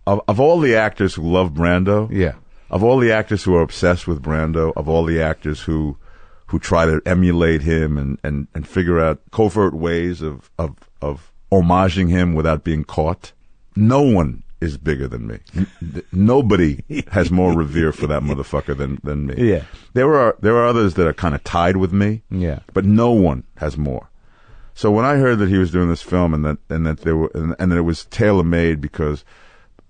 Of all the actors who love Brando, of all the actors who are obsessed with Brando, of all the actors who try to emulate him and figure out covert ways of homaging him without being caught, no one is bigger than me. Nobody has more revere for that motherfucker than me. Yeah. There are others that are kind of tied with me. Yeah. But no one has more. So when I heard that he was doing this film and that it was tailor made because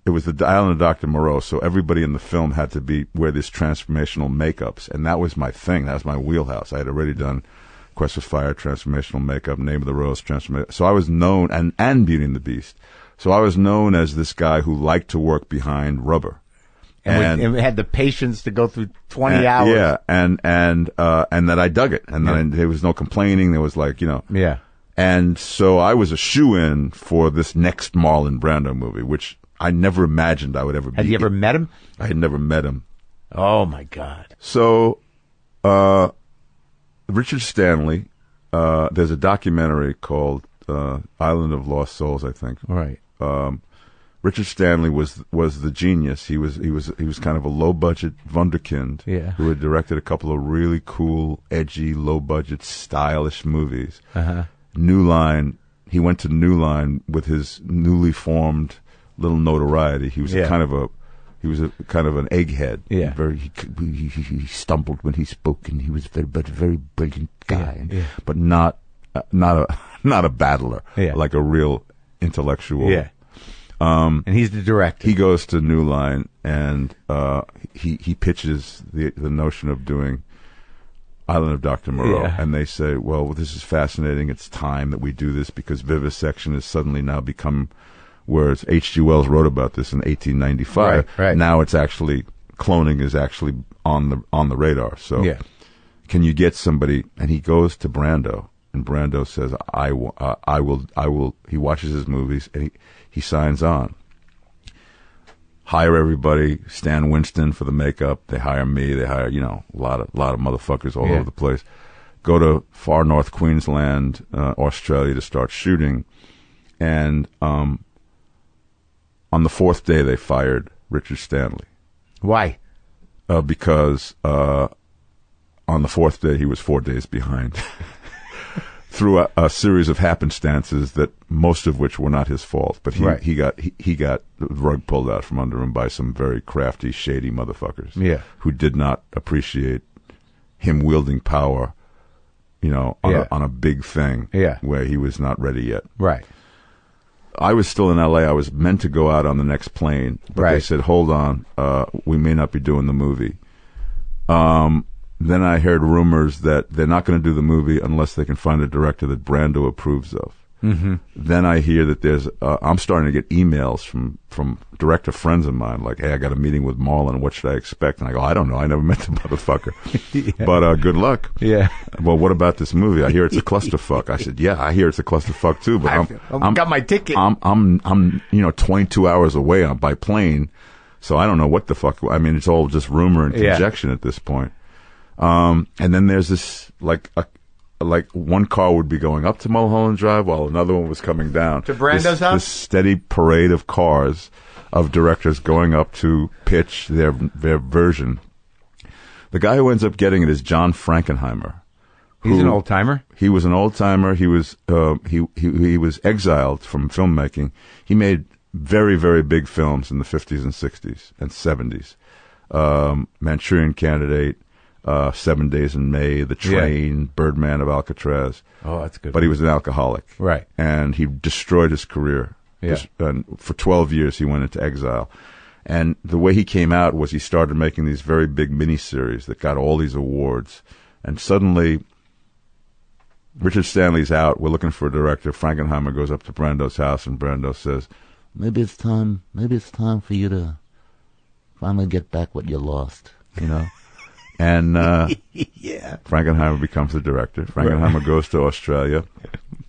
it was the Island of Dr. Moreau, so everybody in the film had to wear these transformational makeups, and that was my thing. That was my wheelhouse. I had already done Quest for Fire, transformational makeup, Name of the Rose, transformational. So I was known, and Beauty and the Beast. So I was known as this guy who liked to work behind rubber. And we had the patience to go through 20 hours. Yeah, and that I dug it, and then there was no complaining. There was Yeah. And so I was a shoo-in for this next Marlon Brando movie, which I never imagined I would ever be. Had you ever met him? I had never met him. Oh, my God. So, Richard Stanley, there's a documentary called Island of Lost Souls, I think. Right. Richard Stanley was the genius. He was kind of a low budget wunderkind who had directed a couple of really cool, edgy, low budget, stylish movies. New Line. He went to New Line with his newly formed little notoriety. He was kind of an egghead. Yeah. He stumbled when he spoke, and he was a very brilliant guy, but not a battler, like a real intellectual. Yeah. And he's the director. He goes to New Line, and he pitches the notion of doing Island of Dr. Moreau, and they say, well, this is fascinating. It's time that we do this because vivisection has suddenly now become, whereas H.G. Wells wrote about this in 1895. Right. Now it's actually, cloning is actually on the radar. So can you get somebody? And he goes to Brando, and Brando says, I will. He watches his movies, and he signs on. Hire everybody. Stan Winston for the makeup. They hire me. They hire, a lot of motherfuckers all over the place. Go to far north Queensland, Australia to start shooting. And on the fourth day, they fired Richard Stanley. Why? Because on the fourth day, he was 4 days behind. Through a series of happenstances that most of which were not his fault, but he got the rug pulled out from under him by some very crafty, shady motherfuckers. Who did not appreciate him wielding power, on a big thing. Where he was not ready yet. Right. I was still in L.A. I was meant to go out on the next plane, but they said, "Hold on, we may not be doing the movie." Then I heard rumors that they're not going to do the movie unless they can find a director that Brando approves of. Then I hear that there's, I'm starting to get emails from director friends of mine, like, "Hey, I got a meeting with Marlon. What should I expect?" And I go, "I don't know. I never met the motherfucker." But good luck. Yeah. Well, what about this movie? I hear it's a clusterfuck. I said, "Yeah, I hear it's a clusterfuck too." But I've got my ticket. I'm 22 hours away by plane, so I don't know what the fuck. I mean, it's all just rumor and conjecture at this point. And then there's this, like one car would be going up to Mulholland Drive while another one was coming down. To Brando's house? This steady parade of cars of directors going up to pitch their version. The guy who ends up getting it is John Frankenheimer. He's an old timer? He was an old timer. He was he was exiled from filmmaking. He made very, very big films in the 50s and 60s and 70s. Manchurian Candidate, 7 Days in May, The Train, Birdman of Alcatraz. Oh, that's good. But he was an alcoholic. Right. And he destroyed his career. And for 12 years, he went into exile. And the way he came out was he started making these very big miniseries that got all these awards. And suddenly, Richard Stanley's out. We're looking for a director. Frankenheimer goes up to Brando's house, and Brando says, maybe it's time for you to finally get back what you lost, And Frankenheimer becomes the director. Frankenheimer goes to Australia.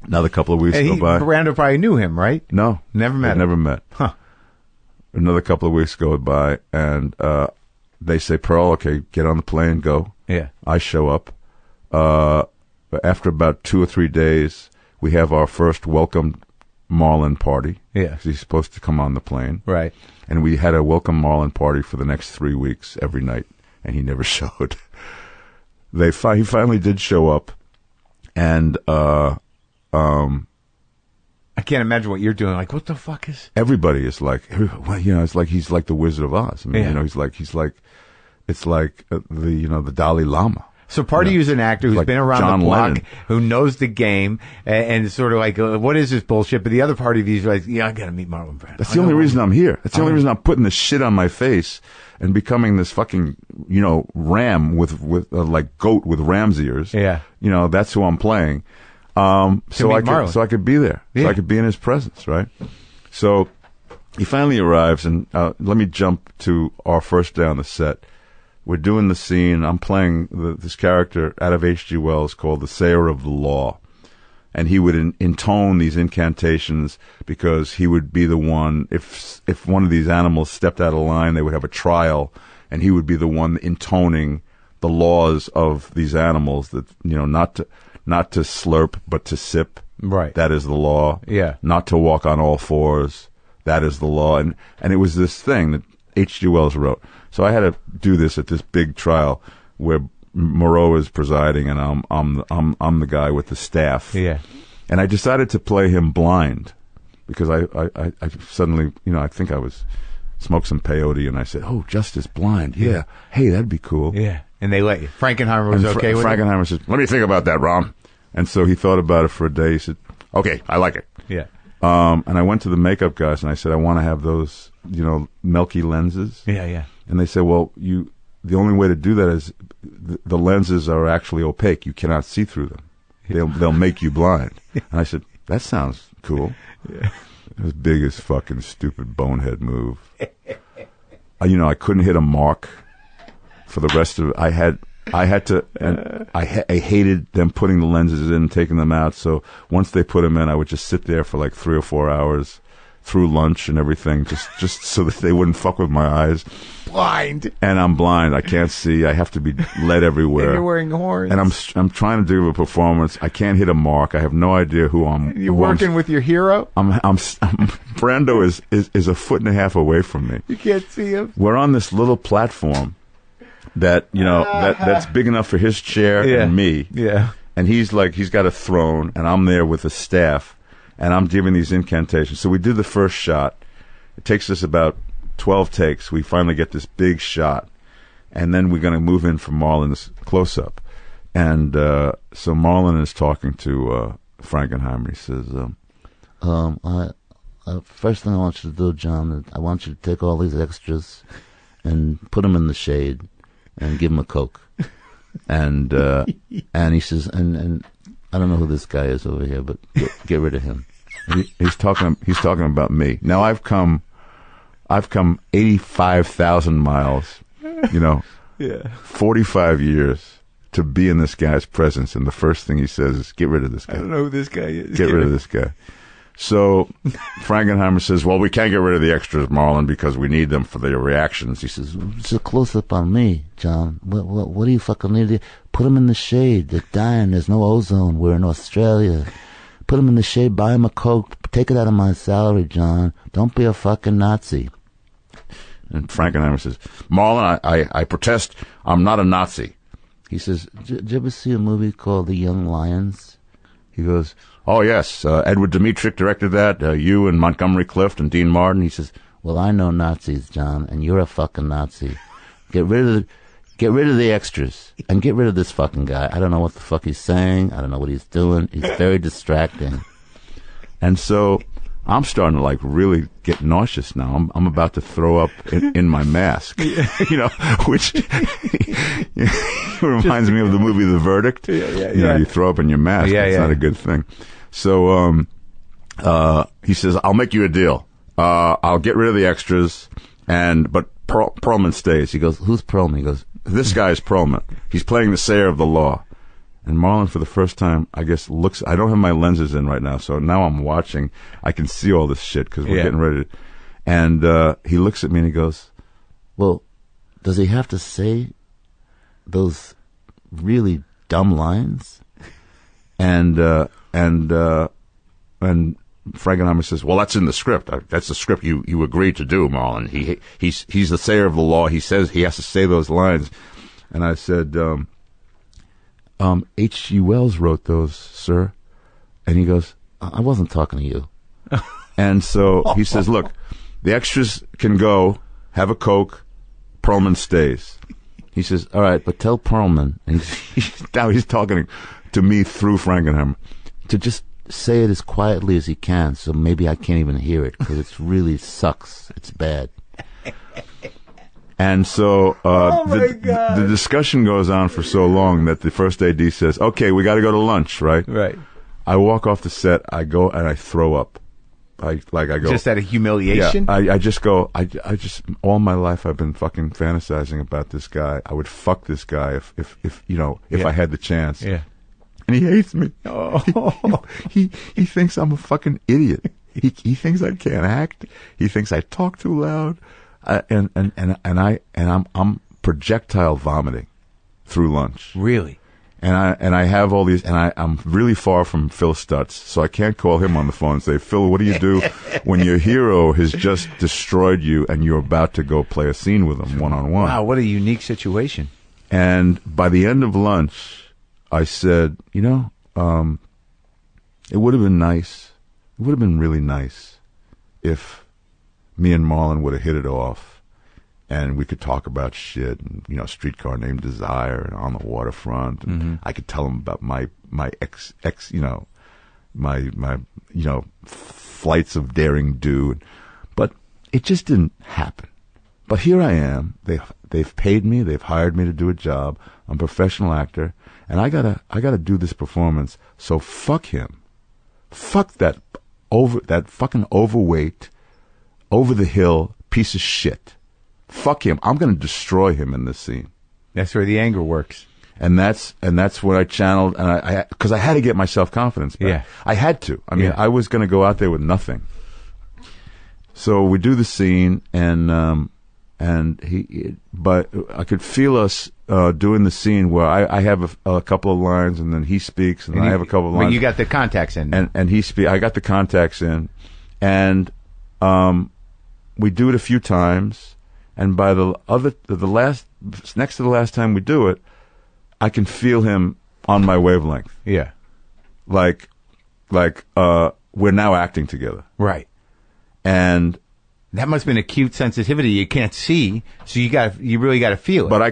Another couple of weeks go by. Brando probably knew him, right? No. Never met him. Never met. Huh. Another couple of weeks go by, and they say, Pearl, okay, get on the plane, go. Yeah. I show up. After about 2 or 3 days, we have our first welcome Marlon party. Yeah. He's supposed to come on the plane. Right. And we had a welcome Marlon party for the next 3 weeks every night. And he never showed. He finally did show up, and I can't imagine what you're doing. Like, what the fuck is? Everybody is like, it's like he's like the Wizard of Oz. I mean, it's like the Dalai Lama. So part of you is an actor who's like been around John the block, Lennon. who knows the game, and sort of like, what is this bullshit? But the other part of you is like, yeah, I got to meet Marlon Brando. That's the only reason I'm here. That's the only reason I'm putting this shit on my face and becoming this fucking, ram with like goat with ram's ears. Yeah. That's who I'm playing. So I could be there. Yeah. So I could be in his presence, right? So he finally arrives, and let me jump to our first day on the set. We're doing the scene. I'm playing this character out of H.G. Wells called the Sayer of the Law. And he would intone these incantations because he would be the one, if one of these animals stepped out of line, they would have a trial, and he would be the one intoning the laws of these animals that, not to slurp, but to sip. Right. That is the law. Yeah. Not to walk on all fours. That is the law. And it was this thing that H.G. Wells wrote. So I had to do this at this big trial where Moreau is presiding, and I'm the guy with the staff. Yeah. And I decided to play him blind because I suddenly, I think I was smoked some peyote, and I said, "Oh, Justice blind. Yeah. Hey, that'd be cool." Yeah. And they let you. Frankenheimer was okay with it? Frankenheimer said, "Let me think about that, Ron." And so he thought about it for a day. He said, "Okay, I like it." Yeah. And I went to the makeup guys, and I said, "I want to have those, milky lenses." Yeah, yeah. And they said, "Well, the only way to do that is the lenses are actually opaque. You cannot see through them. They'll make you blind." And I said, "That sounds cool." Yeah. It was the biggest fucking stupid bonehead move. I couldn't hit a mark for the rest of it. I had to, and I hated them putting the lenses in and taking them out. So once they put them in, I would just sit there for like 3 or 4 hours through lunch and everything, just so that they wouldn't fuck with my eyes. Blind. And I'm blind. I can't see. I have to be led everywhere. And you're wearing horns. And I'm trying to do a performance. I can't hit a mark. I have no idea who I'm. You're working with your hero? Brando is a foot and a half away from me. You can't see him? We're on this little platform that, that's big enough for his chair and me. Yeah. And he's got a throne, and I'm there with a staff, and I'm giving these incantations. So we do the first shot. It takes us about 12 takes. We finally get this big shot, and then we're going to move in for Marlon's close-up. And so Marlon is talking to Frankenheimer. He says, first thing I want you to do, John, is I want you to take all these extras and put them in the shade and give them a Coke. And he says, and I don't know who this guy is over here, but get rid of him. He's talking about me. Now I've come 85,000 miles, 45 years to be in this guy's presence, and the first thing he says is, "Get rid of this guy." I don't know who this guy is. Get rid of this guy. So Frankenheimer says, "Well, we can't get rid of the extras, Marlon, because we need them for their reactions." He says, "It's a close-up on me, John. What do you fucking need? Put them in the shade. They're dying. There's no ozone. We're in Australia. Put them in the shade. Buy them a Coke. Take it out of my salary, John. Don't be a fucking Nazi." And Frankenheimer says, "Marlon, I protest. I'm not a Nazi." He says, "Did you ever see a movie called The Young Lions?" He goes, "Oh, yes. Edward Dmytryk directed that. You and Montgomery Clift and Dean Martin." He says, "Well, I know Nazis, John, and you're a fucking Nazi. Get rid of the extras and get rid of this fucking guy. I don't know what the fuck he's saying. I don't know what he's doing. He's very distracting." And so I'm starting to really get nauseous now. I'm about to throw up in my mask, which reminds me of the movie The Verdict. You throw up in your mask. It's not a good thing. So he says, "I'll make you a deal. I'll get rid of the extras, but Perlman stays." He goes, "Who's Perlman?" He goes, "This guy's Perlman. He's playing the Sayer of the Law." And Marlon, for the first time, I guess, looks... I don't have my lenses in right now, so now I'm watching. I can see all this shit because we're getting ready to... And he looks at me and he goes, "Well, does he have to say those really dumb lines?" And Frankenheimer says, "Well, that's in the script. That's the script you agreed to do, Marlon. He's the Sayer of the Law. He says he has to say those lines." And I said... H.G. Wells wrote those, sir. And he goes, "I wasn't talking to you." And so he says, "Look, the extras can go, have a Coke, Perlman stays." He says, all right, but tell Perlman, and Now he's talking to me through Frankenheimer. to just say it as quietly as he can, so maybe I can't even hear it, because it really sucks. It's bad. And so the discussion goes on for so long that the first AD says, okay, we got to go to lunch, right? Right. I walk off the set, I go and I throw up. I go Just out of humiliation? Yeah, I just go. I just all my life I've been fucking fantasizing about this guy. I would fuck this guy if Yeah. I had the chance. Yeah. And he hates me. Oh. He thinks I'm a fucking idiot. He thinks I can't act. He thinks I talk too loud. And I'm projectile vomiting through lunch. Really? And I have all these, and I'm really far from Phil Stutz, so I can't call him on the phone and say, Phil, what do you do when your hero has just destroyed you and you're about to go play a scene with him one-on-one? Wow, what a unique situation. And by the end of lunch, I said, it would have been nice. It would have been really nice if me and Marlon would have hit it off. And we could talk about shit, and, Streetcar Named Desire, and On the Waterfront. And I could tell him about my ex, my flights of daring do. But it just didn't happen. But here I am. They've paid me. They've hired me to do a job. I'm a professional actor, and I gotta do this performance. So fuck him. Fuck that fucking overweight, over the hill piece of shit. Fuck him. I'm going to destroy him in this scene. That's where the anger works. And that's what I channeled, and because I had to get my self-confidence back. Yeah. I had to. I mean, I was going to go out there with nothing. So we do the scene, but I could feel us doing the scene where I have a couple of lines, and then he speaks, and then I have a couple of lines. But you got the contacts in. And I got the contacts in, and we do it a few times. And by next to the last time we do it, I can feel him on my wavelength. Yeah. Like we're now acting together. Right. And that must have been acute sensitivity you can't see, so you really got to feel it. But I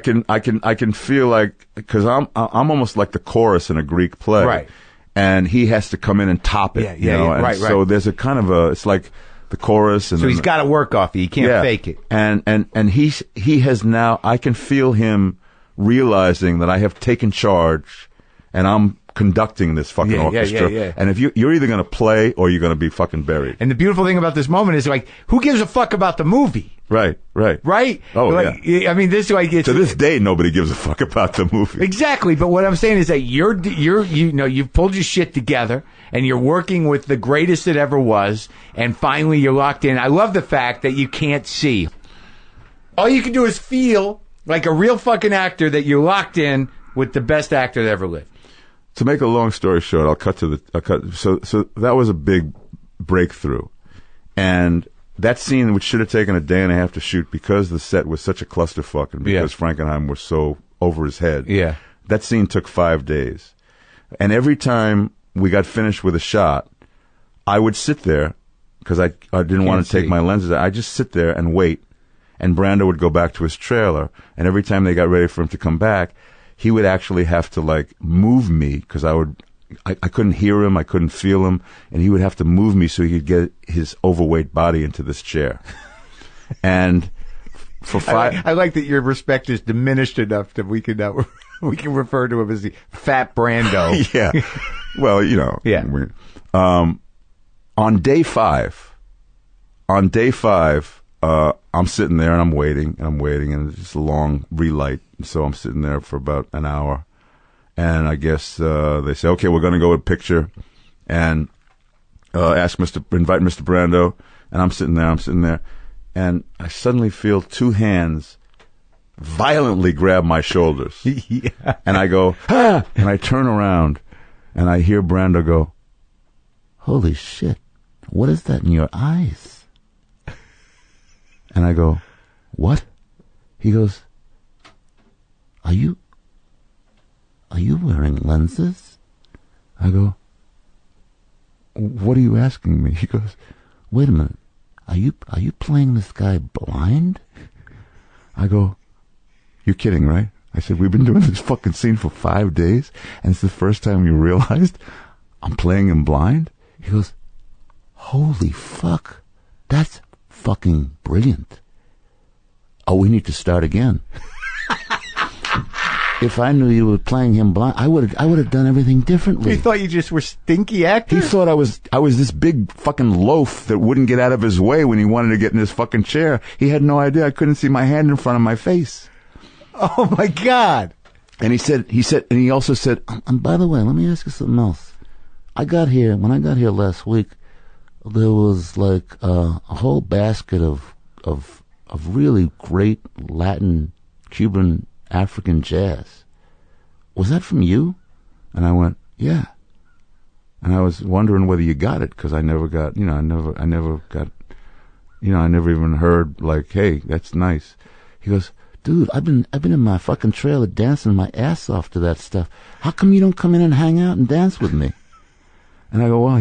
can feel like, because I'm almost like the chorus in a Greek play. Right. And he has to come in and top it. Yeah, And right. So there's a kind of it's like the chorus, and so he's got to work off you. He can't fake it. And he has now. I can feel him realizing that I have taken charge, and I'm conducting this fucking orchestra. Yeah. And if you're either going to play or you're going to be fucking buried. And the beautiful thing about this moment is, like, who gives a fuck about the movie? Right. Right? Oh, like, yeah. I mean, this like it's, to this day, nobody gives a fuck about the movie. Exactly. But what I'm saying is that you've pulled your shit together, and you're working with the greatest that ever was, and finally you're locked in. I love the fact that you can't see. All you can do is feel like a real fucking actor that you're locked in with the best actor that ever lived. To make a long story short, So that was a big breakthrough, and that scene, which should have taken a day and a half to shoot because the set was such a clusterfuck and because Frankenheim was so over his head. Yeah, that scene took 5 days, and every time we got finished with a shot, I would sit there because I didn't want to take my lenses. I just sit there and wait, and Brando would go back to his trailer, and every time they got ready for him to come back, he would actually have to like move me because I couldn't hear him, I couldn't feel him, and he would have to move me so he could get his overweight body into this chair. And for 5, I like that your respect is diminished enough that we can refer to him as the Fat Brando. Yeah. Well, Yeah. On day 5, I'm sitting there and I'm waiting, and it's just a long relight. So I'm sitting there for about an hour, and I guess they say, okay, we're going to go with picture, and invite Mr. Brando, and I'm sitting there, and I suddenly feel 2 hands violently grab my shoulders, Yeah. and I go, ah! And I turn around, and I hear Brando go, Holy shit, what is that in your eyes? And I go, what? He goes, Are you wearing lenses? I go, what are you asking me? He goes, Wait a minute. Are you playing this guy blind? I go, You're kidding, right? I said, we've been doing this fucking scene for 5 days, and it's the first time you realized I'm playing him blind? He goes, holy fuck, that's fucking brilliant. Oh, we need to start again. If I knew you were playing him blind, I would have done everything differently. He thought you just were stinky actors? He thought I was this big fucking loaf that wouldn't get out of his way when he wanted to get in his fucking chair. He had no idea I couldn't see my hand in front of my face. Oh my God. And he also said, And by the way, let me ask you something else. When I got here last week, there was like a whole basket of really great Latin, Cuban, African jazz. Was that from you? And I went, yeah. And I was wondering whether you got it, because I never even heard like, hey, that's nice. He goes, dude, I've been in my fucking trailer dancing my ass off to that stuff. How come you don't come in and hang out and dance with me? And I go, well,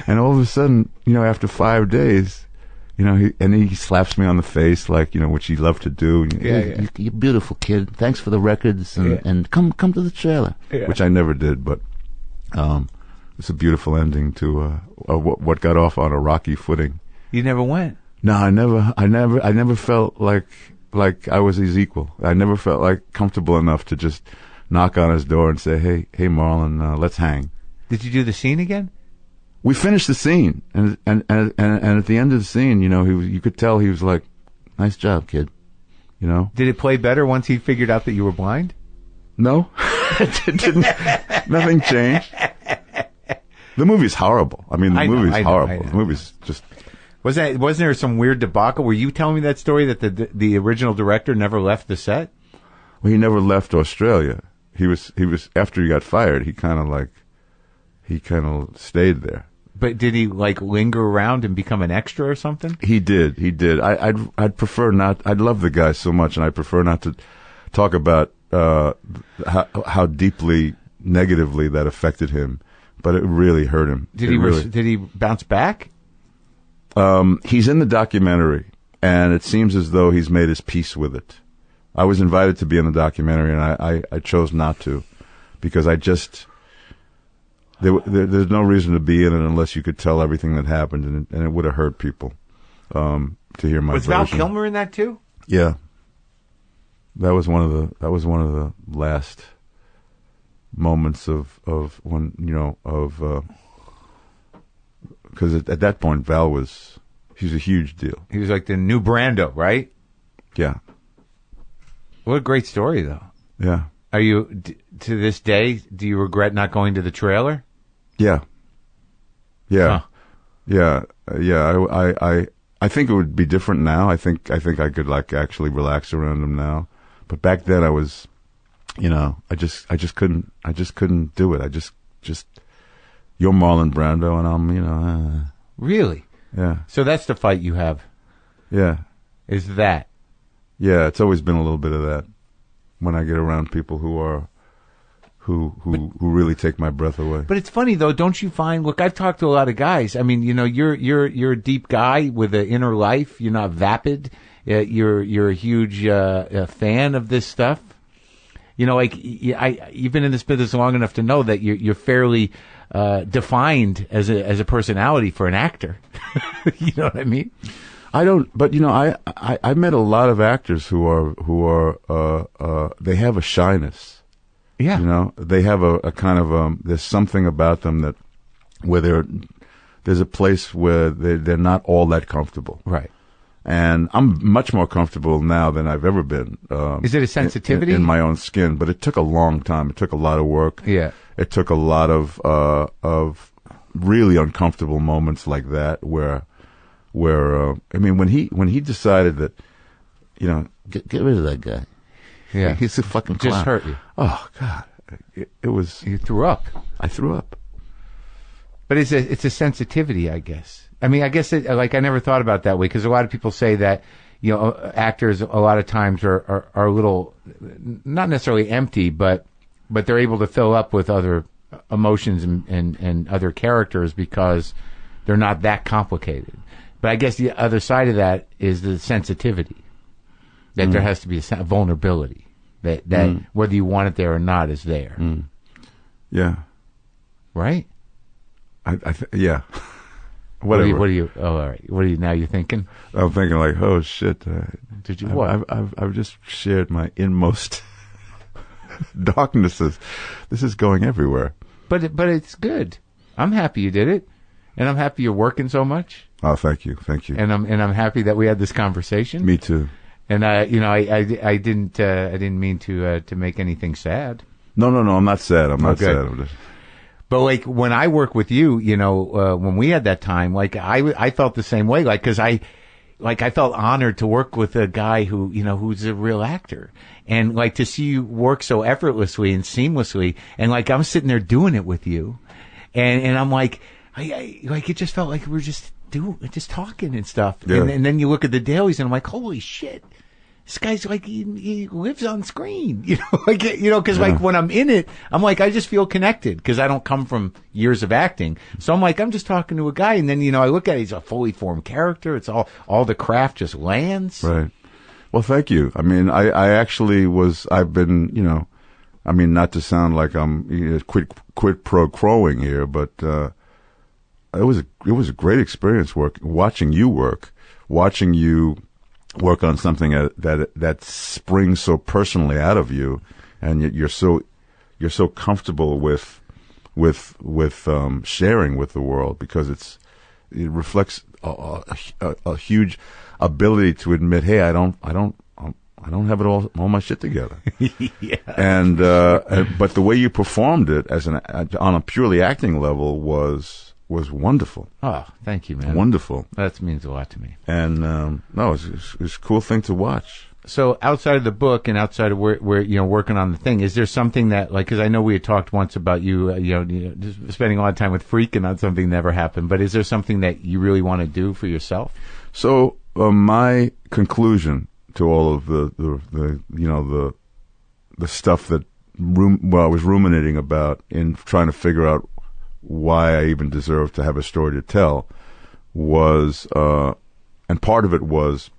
and all of a sudden, after 5 days, he slaps me on the face, like, which he loved to do. You're a beautiful kid. Thanks for the records, and come to the trailer. Yeah. Which I never did, but it's a beautiful ending to what got off on a rocky footing. You never went? No, I never felt like I was his equal. I never felt like comfortable enough to just knock on his door and say, hey, Marlon, let's hang. Did you do the scene again? We finished the scene, and at the end of the scene, you could tell he was like, nice job, kid. Did it play better once he figured out that you were blind? No, it didn't. Nothing changed. The movie's horrible. I mean, the movie's horrible. The movie's just. Wasn't there some weird debacle? Were you telling me that story that the original director never left the set? Well, he never left Australia. He was after he got fired. He kind of stayed there. But did he like linger around and become an extra or something? He did. I'd prefer not. I'd love the guy so much, and I prefer not to talk about how deeply negatively that affected him. But it really hurt him. Did he bounce back? He's in the documentary, and it seems as though he's made his peace with it. I was invited to be in the documentary, and I chose not to, because I just there's no reason to be in it unless you could tell everything that happened, and it would have hurt people to hear my version. Was Val Kilmer in that too? Yeah, that was one of the last moments of when because at that point Val was a huge deal. He was like the new Brando, right? Yeah. What a great story, though. Yeah. Are you to this day? Do you regret not going to the trailer? Yeah. Yeah. Huh. Yeah. I think it would be different now. I think I could like actually relax around him now. But back then I was, I just couldn't do it. I just you're Marlon Brando and I'm, Really? Yeah. So that's the fight you have. Yeah. Is that? Yeah, it's always been a little bit of that when I get around people who really take my breath away. But it's funny though, don't you find? Look, I've talked to a lot of guys. I mean, you're a deep guy with an inner life. You're not vapid. You're a huge fan of this stuff. Like you've been in this business long enough to know that you're fairly defined as a personality for an actor. You know what I mean? I don't, but I met a lot of actors who are they have a shyness. Yeah. They have a kind of there's something about them that where there's a place where they're not all that comfortable. Right. And I'm much more comfortable now than I've ever been. Is it a sensitivity in my own skin? But it took a long time. It took a lot of work. Yeah. It took a lot of really uncomfortable moments like that where I mean when he decided that get rid of that guy. Yeah, he's a fucking clown. Just hurt you. Oh God, it was. You threw up. I threw up. But it's a sensitivity, I guess. I mean, I guess I never thought about it that way, because a lot of people say that actors a lot of times are a little not necessarily empty, but they're able to fill up with other emotions and other characters because they're not that complicated. But I guess the other side of that is the sensitivity. that there has to be a vulnerability, that whether you want it there or not is there. Yeah. Right? Yeah. Whatever. What are you? Oh, all right. What are you now? You're thinking? I'm thinking like, oh shit. Did you what? I've just shared my inmost darknesses. This is going everywhere. But it's good. I'm happy you did it, and I'm happy you're working so much. Oh, thank you. And I'm happy that we had this conversation. Me too. And I didn't mean to make anything sad. No. I'm not sad. I'm not sad. I'm just... But like when I work with you, when we had that time, like I felt the same way, like, 'cause I felt honored to work with a guy who, who's a real actor, and like to see you work so effortlessly and seamlessly, and like I'm sitting there doing it with you, and I'm like, I like it just felt like we were just talking and stuff, yeah. and then you look at the dailies, and I'm like, holy shit. This guy's like, he lives on screen, because like when I'm in it, I'm like, I just feel connected because I don't come from years of acting. So I'm like, I'm just talking to a guy. And then, I look at it, he's a fully formed character. It's all the craft just lands. Right. Well, thank you. I mean, I actually I've been, I mean, not to sound like I'm quid pro quoing here, but, it was a great experience watching you work, work on something that springs so personally out of you, and yet you're so comfortable with sharing with the world, because it reflects a huge ability to admit, hey, I don't have it all my shit together. Yeah. And but the way you performed it on a purely acting level was wonderful. Oh, thank you, man. Wonderful. That means a lot to me. And no, it's a cool thing to watch. So outside of the book and outside of where working on the thing, is there something that, like, because I know we had talked once about you, just spending a lot of time with freaking on something that never happened, but is there something that you really want to do for yourself? So my conclusion to all of the stuff that I was ruminating about in trying to figure out why I even deserved to have a story to tell was, and part of it was,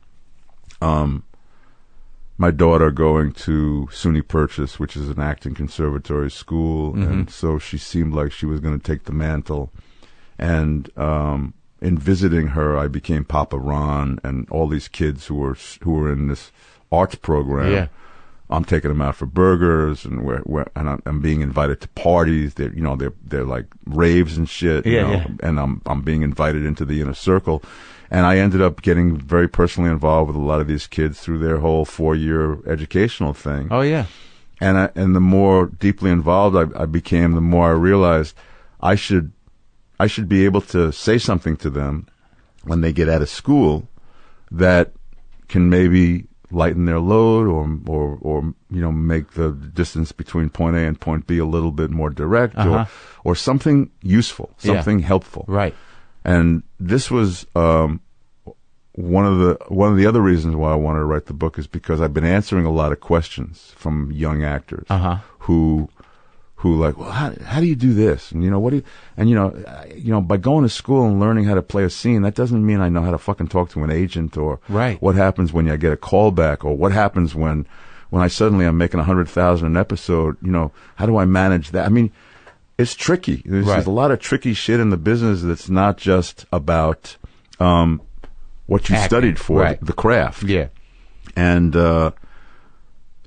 my daughter going to SUNY Purchase, which is an acting conservatory school, and so she seemed like she was going to take the mantle. And in visiting her, I became Papa Ron, and all these kids who were in this arts program. Yeah. I'm taking them out for burgers, and I'm being invited to parties. They're like raves and shit. Yeah. And I'm being invited into the inner circle, and I ended up getting very personally involved with a lot of these kids through their whole 4-year educational thing. Oh yeah. And the more deeply involved I became, the more I realized I should be able to say something to them when they get out of school that can maybe lighten their load, or make the distance between point A and point B a little bit more direct, or something useful, something helpful. Right. And this was one of the other reasons why I wanted to write the book, is because I've been answering a lot of questions from young actors who like, well, how do you do this? And what do you, and by going to school and learning how to play a scene, that doesn't mean I know how to fucking talk to an agent, or right. What happens when I get a call back, or what happens when I suddenly I'm making $100,000 an episode. How do I manage that? I mean, it's tricky. There's a lot of tricky shit in the business that's not just about what you studied for, the craft. Yeah. And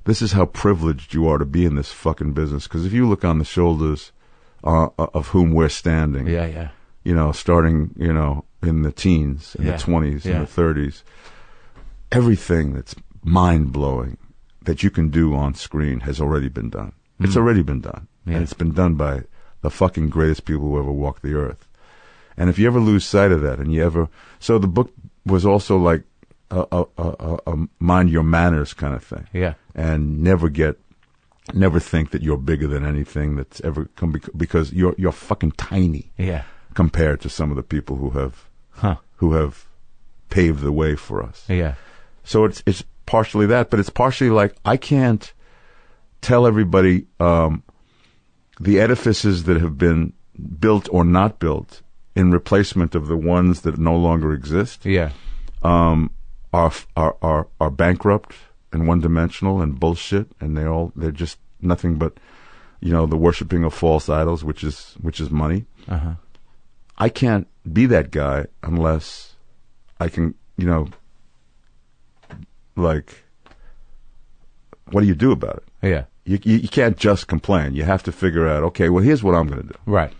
this is how privileged you are to be in this fucking business. Because if you look on the shoulders of whom we're standing, starting, in the teens, in the 20s, in the 30s, everything that's mind-blowing that you can do on screen has already been done. It's already been done. And it's been done by the fucking greatest people who ever walked the earth. And if you ever lose sight of that, so the book was also like a mind your manners kind of thing. Yeah. And never think that you're bigger than anything that's ever come, because you're fucking tiny. Yeah. Compared to some of the people who have paved the way for us. Yeah. So it's partially that, but it's partially like I can't tell everybody the edifices that have been built or not built in replacement of the ones that no longer exist. Yeah. Are bankrupt, and one-dimensional and bullshit, and they're just nothing but, the worshiping of false idols, which is money. Uh-huh. I can't be that guy unless I can, like, what do you do about it? Yeah. You can't just complain. You have to figure out, okay, well, here's what I'm going to do. Right.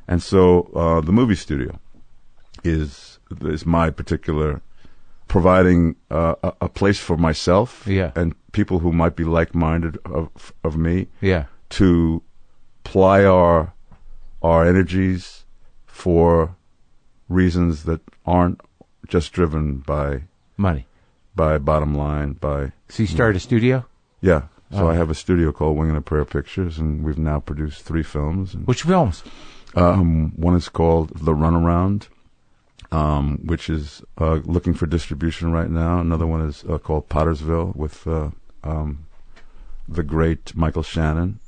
And so the movie studio is my particular providing a place for myself and people who might be like-minded of me to ply our energies for reasons that aren't just driven by money, by bottom line, by... So you started a studio? Yeah. So I have a studio called Wing and a Prayer Pictures, and we've now produced 3 films. Which films? One is called The Runaround, which is looking for distribution right now. Another one is called Pottersville with the great Michael Shannon.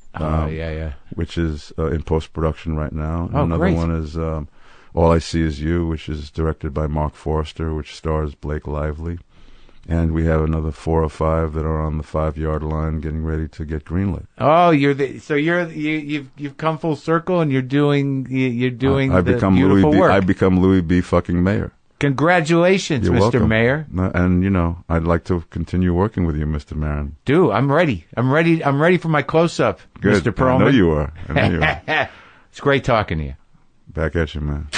Which is in post-production right now. Oh, Another great. one is All I See Is You, which is directed by Marc Forster, which stars Blake Lively. And we have another 4 or 5 that are on the 5-yard line, getting ready to get greenlit. Oh, you've come full circle, and you're doing I've the become beautiful Louis B. work. I've become Louis B. fucking Mayer. Congratulations, You're Mr. welcome. Mayor. And I'd like to continue working with you, Mr. Maron. Dude, I'm ready. I'm ready for my close-up, Good. Mr. Perlman. I know you are. It's great talking to you. Back at you, man.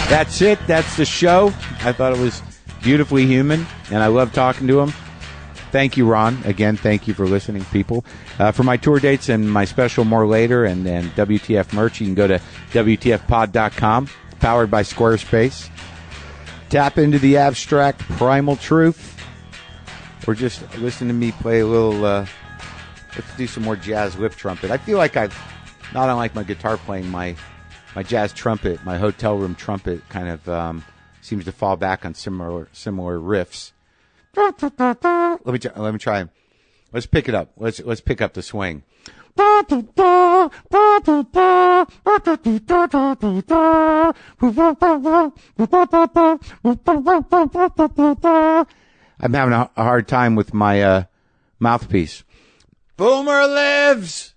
That's it. That's the show. I thought it was beautifully human, and I love talking to him. Thank you, Ron. Again, thank you for listening, people. For my tour dates and my special more later and WTF merch, you can go to WTFpod.com, powered by Squarespace. Tap into the abstract primal truth, or just listen to me play a little, let's do some more jazz whip trumpet. I feel like I've, not unlike my guitar playing, my jazz trumpet, my hotel room trumpet kind of seems to fall back on similar riffs. Let me try. Let's pick it up. Let's pick up the swing. I'm having a hard time with my mouthpiece. Boomer lives!